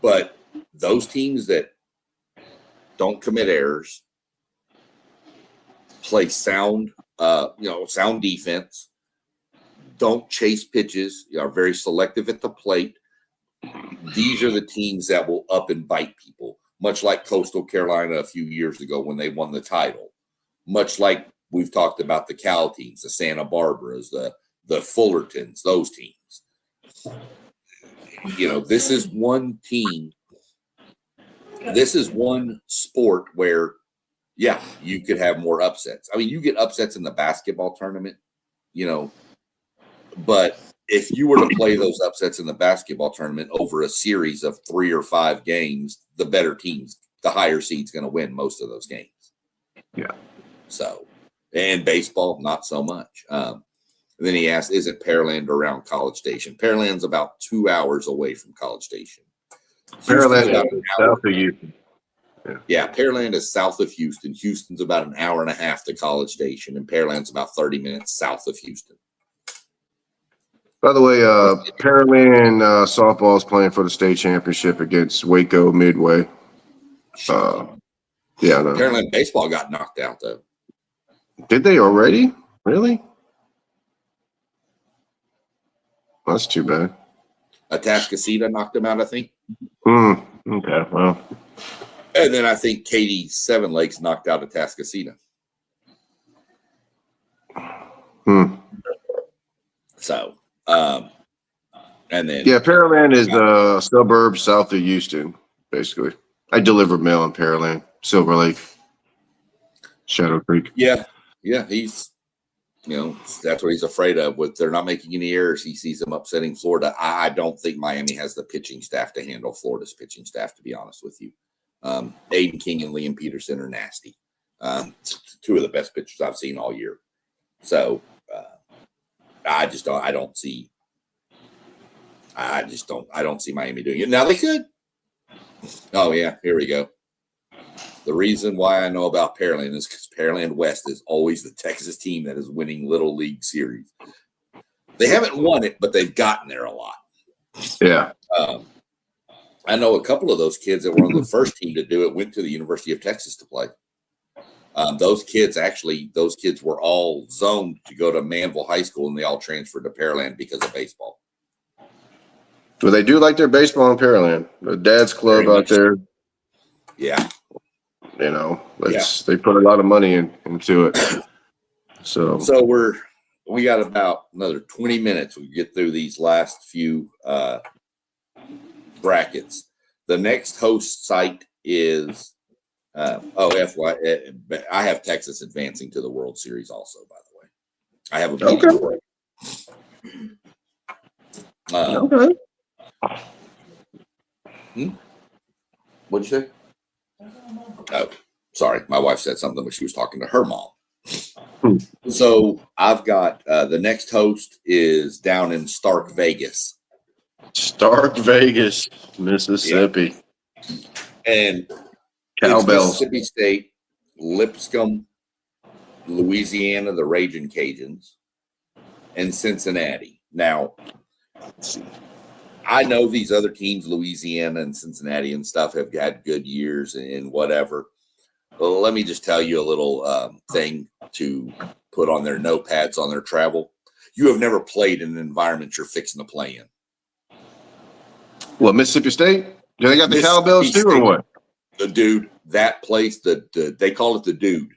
Speaker 1: But those teams that don't commit errors, play sound defense, don't chase pitches, are very selective at the plate. These are the teams that will up and bite people, much like Coastal Carolina a few years ago when they won the title, much like we've talked about the Cal teams, the Santa Barbaras, the Fullertons, those teams. This is one team. This is one sport where, you could have more upsets. I mean, you get upsets in the basketball tournament, but if you were to play those upsets in the basketball tournament over a series of 3 or 5 games, the better teams, the higher seed's going to win most of those games.
Speaker 2: Yeah.
Speaker 1: So, and baseball, not so much. And then he asked, is it Pearland around College Station? Pearland's about 2 hours away from College Station.
Speaker 2: Pearland is south of Houston.
Speaker 1: Yeah, Pearland is south of Houston. Houston's about an hour and a half to College Station, and Pearland's about 30 minutes south of Houston.
Speaker 2: By the way, Pearland softball is playing for the state championship against Waco Midway. I know.
Speaker 1: Pearland baseball got knocked out, though.
Speaker 2: Did they already? Really? That's too bad.
Speaker 1: Atascocita knocked them out, I think.
Speaker 2: Okay, well.
Speaker 1: And then I think Katy Seven Lakes knocked out Atascocita. So, and then
Speaker 2: Pearland is a suburb south of Houston, basically. I deliver mail in Pearland, Silver Lake, Shadow Creek.
Speaker 1: Yeah, he's, that's what he's afraid of. With they're not making any errors, he sees them upsetting Florida. I don't think Miami has the pitching staff to handle Florida's pitching staff, to be honest with you. Aiden King and Liam Peterson are nasty. 2 of the best pitchers I've seen all year. So I don't see Miami doing it. Now they could. Oh yeah, here we go. The reason why I know about Pearland is because Pearland West is always the Texas team that is winning Little League Series. They haven't won it, but they've gotten there a lot. Yeah. I know a couple of those kids that were on the first team to do it went to the University of Texas to play. Those kids were all zoned to go to Manville High School, and they all transferred to Pearland because of baseball.
Speaker 2: Well, they do like their baseball in Pearland. The dad's club out there.
Speaker 1: Yeah.
Speaker 2: They put a lot of money into it. So
Speaker 1: we got about another 20 minutes. We get through these last few brackets. The next host site is FY. I have Texas advancing to the World Series also, by the way. I have a meeting for it. What'd you say? Oh, sorry. My wife said something when she was talking to her mom. So I've got the next host is down in Stark Vegas.
Speaker 2: Mississippi.
Speaker 1: Yeah. And
Speaker 2: Cowbells.
Speaker 1: Mississippi State, Lipscomb, Louisiana, the Raging Cajuns, and Cincinnati. Now, I know these other teams, Louisiana and Cincinnati and stuff, have had good years and whatever. Well, let me just tell you a little thing to put on their notepads on their travel. You have never played in an environment you're fixing to play in.
Speaker 2: What, Mississippi State? Do they got the Cowbells too, or what?
Speaker 1: The dude, that place, they call it the Dude.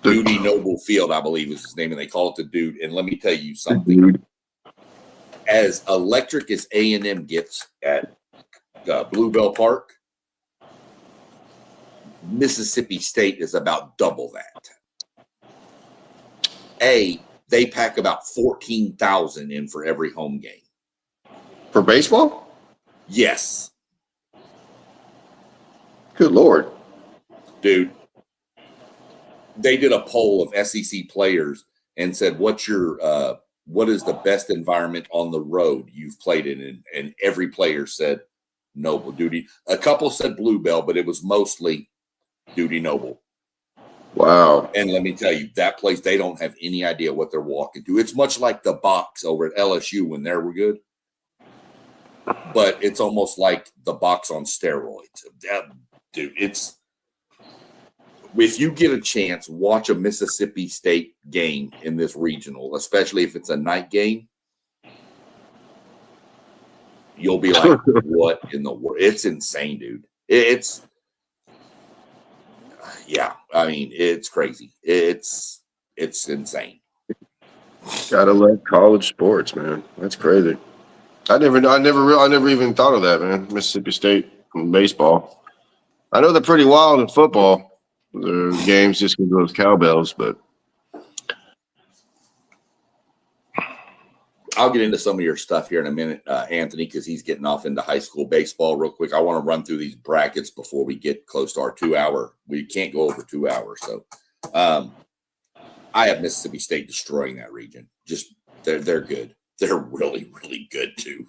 Speaker 1: Duty Noble Field, I believe is his name, and they call it the Dude. And let me tell you something. As electric as A&M gets at Bluebell Park, Mississippi State is about double that. They pack about 14,000 in for every home game.
Speaker 2: For baseball?
Speaker 1: Yes.
Speaker 2: Good Lord.
Speaker 1: Dude, they did a poll of SEC players and said, what is the best environment on the road you've played in? And every player said Noble. Duty. A couple said Bluebell, but it was mostly Duty Noble.
Speaker 2: Wow.
Speaker 1: And let me tell you, that place, they don't have any idea what they're walking to. It's much like the box over at LSU when they were good. But it's almost like the box on steroids. Dude, it's if you get a chance, watch a Mississippi State game in this regional, especially if it's a night game. You'll be like, what in the world? It's insane, dude. It's I mean, it's crazy. It's insane.
Speaker 2: Gotta love college sports, man. That's crazy. I never even thought of that, man. Mississippi State baseball. I know they're pretty wild in football. The games just because of those cowbells, but
Speaker 1: I'll get into some of your stuff here in a minute, Anthony, because he's getting off into high school baseball real quick. I want to run through these brackets before we get close to our 2 hour. We can't go over 2 hours. So I have Mississippi State destroying that region. Just they're good. They're really, really good too.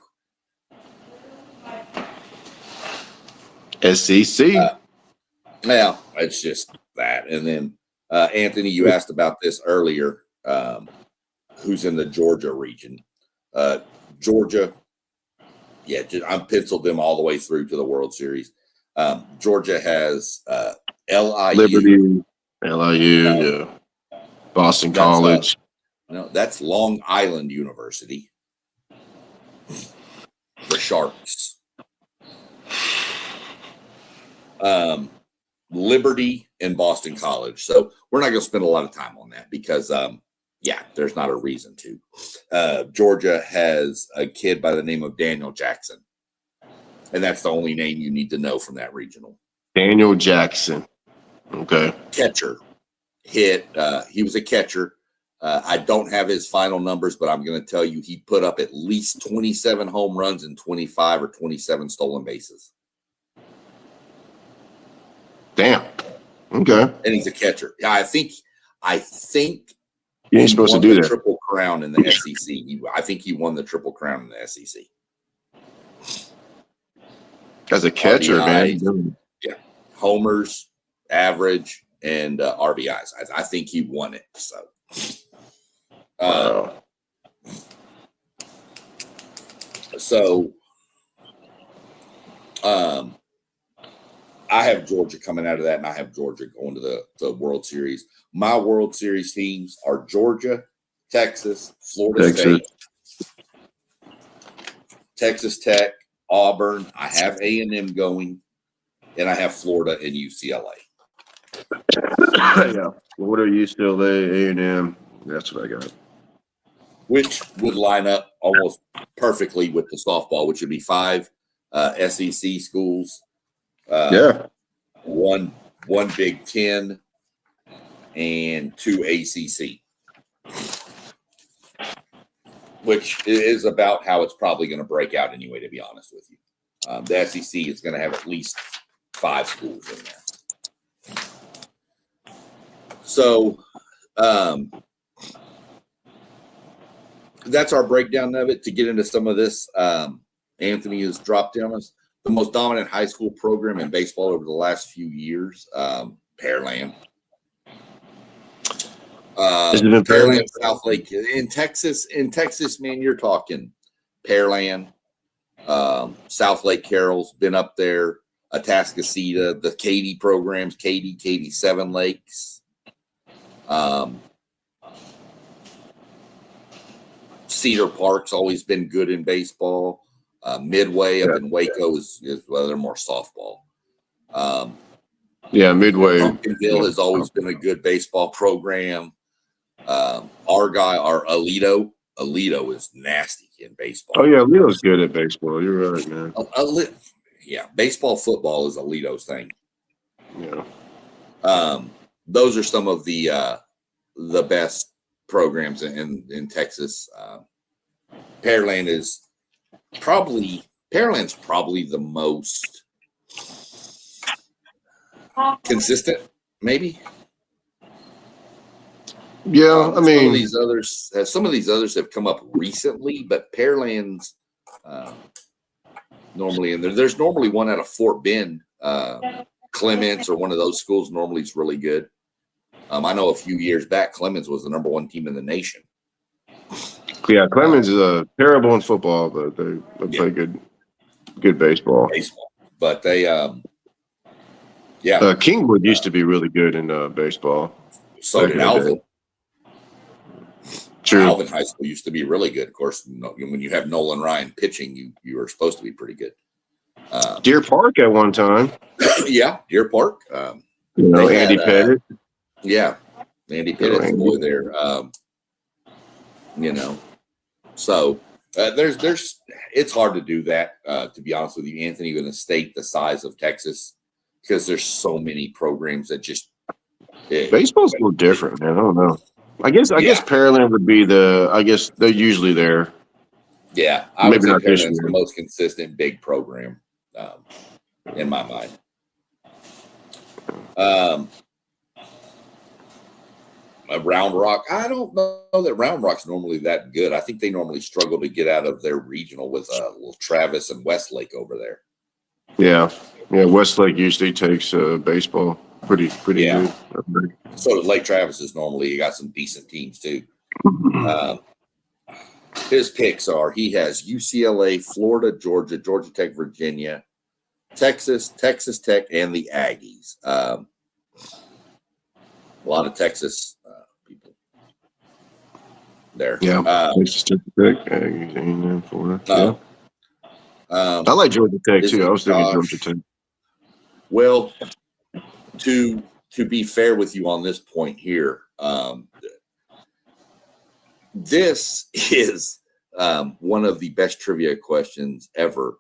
Speaker 2: SEC.
Speaker 1: Well, it's just that. And then Anthony, you asked about this earlier. Who's in the Georgia region? Georgia, I'm penciled them all the way through to the World Series. Georgia has LIU.
Speaker 2: Liberty, LIU, Boston College.
Speaker 1: No, that's Long Island University. The Sharks. Liberty and Boston College. So we're not going to spend a lot of time on that because there's not a reason to. Georgia has a kid by the name of Daniel Jackson. And that's the only name you need to know from that regional.
Speaker 2: Daniel Jackson. Okay.
Speaker 1: Catcher. He was a catcher. I don't have his final numbers, but I'm going to tell you he put up at least 27 home runs and 25 or 27 stolen bases.
Speaker 2: Damn. Okay.
Speaker 1: And he's a catcher. I think
Speaker 2: you ain't supposed to do that.
Speaker 1: Triple crown in the SEC. I think he won the Triple Crown in the SEC.
Speaker 2: As a catcher,
Speaker 1: RBIs,
Speaker 2: man.
Speaker 1: Yeah. Homers, average, and RBIs. I think he won it. So.
Speaker 2: Wow.
Speaker 1: I have Georgia coming out of that, and I have Georgia going to the World Series. My World Series teams are Georgia, Texas, Florida State, Texas Tech, Auburn. I have A&M going, and I have Florida and UCLA.
Speaker 2: Yeah, Florida, UCLA, A&M. That's what I got.
Speaker 1: Which would line up almost perfectly with the softball, which would be 5 SEC schools. One Big Ten and 2 ACC, which is about how it's probably going to break out anyway, to be honest with you. The SEC is going to have at least 5 schools in there. So that's our breakdown of it. To get into some of this, Anthony has dropped down us. The most dominant high school program in baseball over the last few years, Pearland. Pearland, South Lake. In Texas, man, you're talking Pearland, South Lake Carroll's been up there, Atascocita, the Katy programs, Katy 7 Lakes. Cedar Park's always been good in baseball. Midway up in Waco is they're more softball.
Speaker 2: Midway.
Speaker 1: Pumpkinville has always been a good baseball program. Argyle or Aledo is nasty in baseball.
Speaker 2: Oh yeah, Aledo's good at baseball. You're right, man.
Speaker 1: Baseball, football is Aledo's thing.
Speaker 2: Yeah.
Speaker 1: Those are some of the best programs in Texas. Pearland's probably the most consistent, maybe.
Speaker 2: Yeah, I mean,
Speaker 1: some of these others have come up recently, but Pearland's normally, and there's normally one out of Fort Bend, Clements, or one of those schools. Normally, is really good. I know a few years back, Clemens was the number one team in the nation.
Speaker 2: Yeah, Clemens is terrible in football, but they play good baseball.
Speaker 1: But they,
Speaker 2: Kingwood used to be really good in baseball.
Speaker 1: So did Alvin.
Speaker 2: True.
Speaker 1: Alvin High School used to be really good. Of course, when you have Nolan Ryan pitching, you are supposed to be pretty good.
Speaker 2: Deer Park at one time.
Speaker 1: Yeah, Deer Park.
Speaker 2: Andy Pettit.
Speaker 1: Yeah, Andy Pettit's boy there. So there's it's hard to do that, to be honest with you, Anthony, in a state the size of Texas, because there's so many programs that just
Speaker 2: baseball's a little different, man. I don't know. I guess Pearland would be I guess they're usually there.
Speaker 1: Yeah, I would say Pearland's the most consistent big program, in my mind. Round Rock, I don't know that Round Rock's normally that good. I think they normally struggle to get out of their regional with little Travis and Westlake over there.
Speaker 2: Yeah, Westlake usually takes baseball pretty good.
Speaker 1: So Lake Travis is normally, you got some decent teams too. His picks are, he has UCLA, Florida, Georgia, Georgia Tech, Virginia, Texas, Texas Tech, and the Aggies. A lot of Texas people there.
Speaker 2: Yeah, Texas Tech, Aggies, and Florida. I like Georgia Tech too. I was thinking Georgia Tech.
Speaker 1: Well, to be fair with you on this point here, this is one of the best trivia questions ever.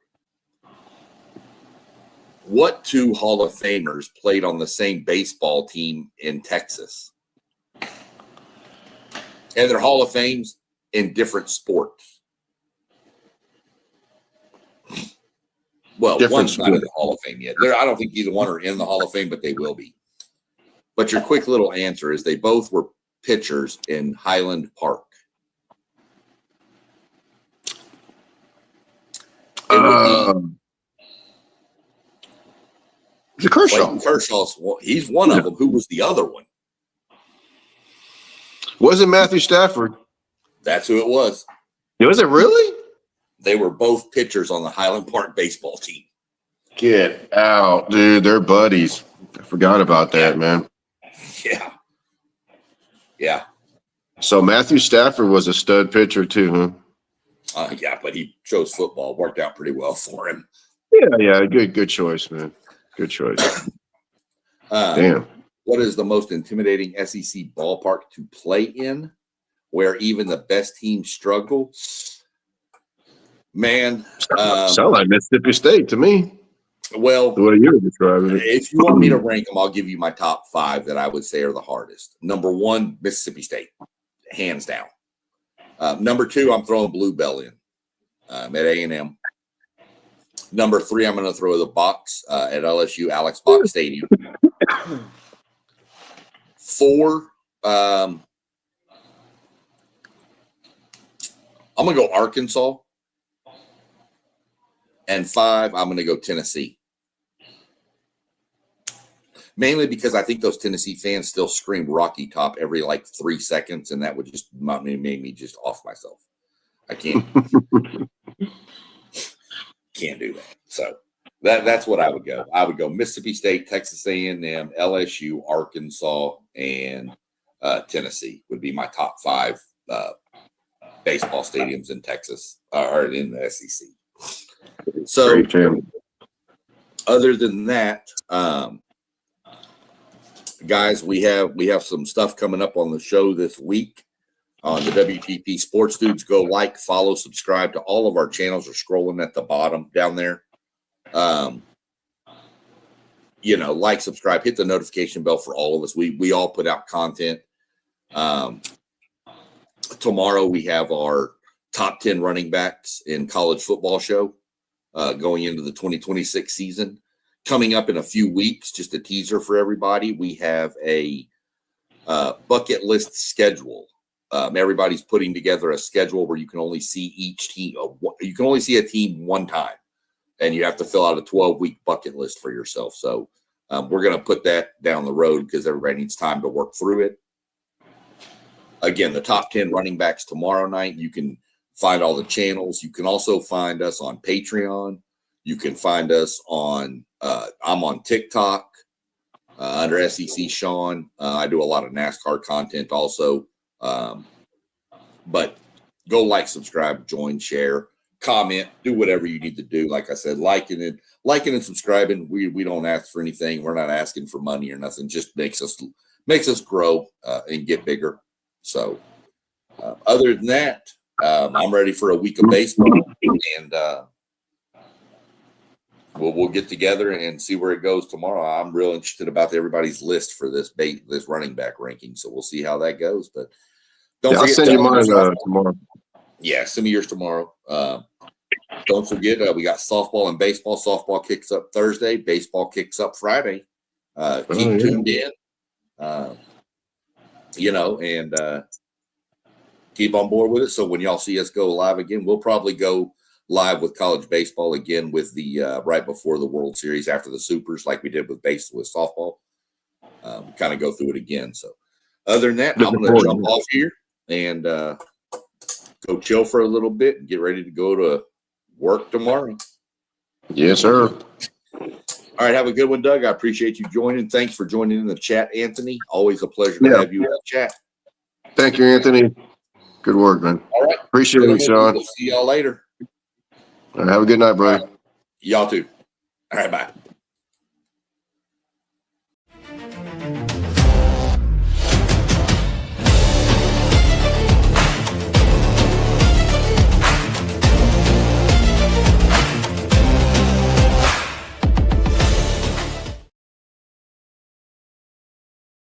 Speaker 1: What two Hall of Famers played on the same baseball team in Texas? And they're Hall of Fames in different sports. Well, one's not in the Hall of Fame yet. I don't think either one are in the Hall of Fame, but they will be. But your quick little answer is they both were pitchers in Highland Park.
Speaker 2: The Kershaw.
Speaker 1: Kershaw's, he's one of them. Who was the other one?
Speaker 2: Wasn't Matthew Stafford?
Speaker 1: That's who it was.
Speaker 2: Was it really?
Speaker 1: They were both pitchers on the Highland Park baseball team.
Speaker 2: Get out, dude. They're buddies. I forgot about that, man.
Speaker 1: Yeah.
Speaker 2: So Matthew Stafford was a stud pitcher too, huh?
Speaker 1: Yeah, but he chose football. Worked out pretty well for him.
Speaker 2: Yeah. Good choice, man. Good choice. Damn.
Speaker 1: What is the most intimidating SEC ballpark to play in, where even the best teams struggle? Man,
Speaker 2: sound like Mississippi State to me.
Speaker 1: Well,
Speaker 2: what are you describing?
Speaker 1: If you want me to rank them, I'll give you my top 5 that I would say are the hardest. Number 1, Mississippi State, hands down. Number 2, I'm throwing Blue Bell in at A&M. Number 3, I'm going to throw the Box at LSU, Alex Box Stadium. 4, I'm going to go Arkansas. And 5, I'm going to go Tennessee. Mainly because I think those Tennessee fans still scream Rocky Top every 3 seconds, and that would just make me just off myself. I can't do that. So that's what I would go. I would go Mississippi State, Texas A&M, LSU, Arkansas, and Tennessee would be my top 5 baseball stadiums in Texas or in the SEC. So, other than that, guys, we have some stuff coming up on the show this week on the WTP Sports Dudes. Go like, follow, subscribe to all of our channels. Are scrolling at the bottom down there. Like, subscribe, hit the notification bell for all of us. We all put out content. Tomorrow we have our top 10 running backs in college football show. Going into the 2026 season. Coming up in a few weeks, just a teaser for everybody, we have a bucket list schedule. Everybody's putting together a schedule where you can only see each team. You can only see a team one time. and you have to fill out a 12-week bucket list for yourself. So we're going to put that down the road because everybody needs time to work through it. Again, the top 10 running backs tomorrow night. You can find all the channels. You can also find us on Patreon. You can find us on, I'm on TikTok under SEC Sean. I do a lot of NASCAR content also. But go like, subscribe, join, share, comment, do whatever you need to do. Like I said, liking and subscribing. We don't ask for anything. We're not asking for money or nothing. Just makes us grow and get bigger. So other than that, I'm ready for a week of baseball, and we'll get together and see where it goes tomorrow. I'm real interested about everybody's list for this running back ranking. So we'll see how that goes. But don't forget,
Speaker 2: I'll send you mine tomorrow.
Speaker 1: Yeah, send me yours tomorrow. Don't forget, we got softball and baseball. Softball kicks up Thursday. Baseball kicks up Friday. Keep tuned in. And keep on board with it. So when y'all see us go live again, we'll probably go live with college baseball again with the right before the World Series after the Supers, like we did with softball. Kind of go through it again. So other than that, I'm going to jump off here and go chill for a little bit and get ready to go to work tomorrow.
Speaker 2: Yes, sir.
Speaker 1: All right, have a good one, Doug. I appreciate you joining. Thanks for joining in the chat, Anthony. Always a pleasure to have you in the chat.
Speaker 2: Thank you, Anthony. Good work, man.
Speaker 1: All right.
Speaker 2: Appreciate it, Sean.
Speaker 1: We'll see y'all later.
Speaker 2: All right, have a good night, buddy.
Speaker 1: Right. Y'all too. All right, bye.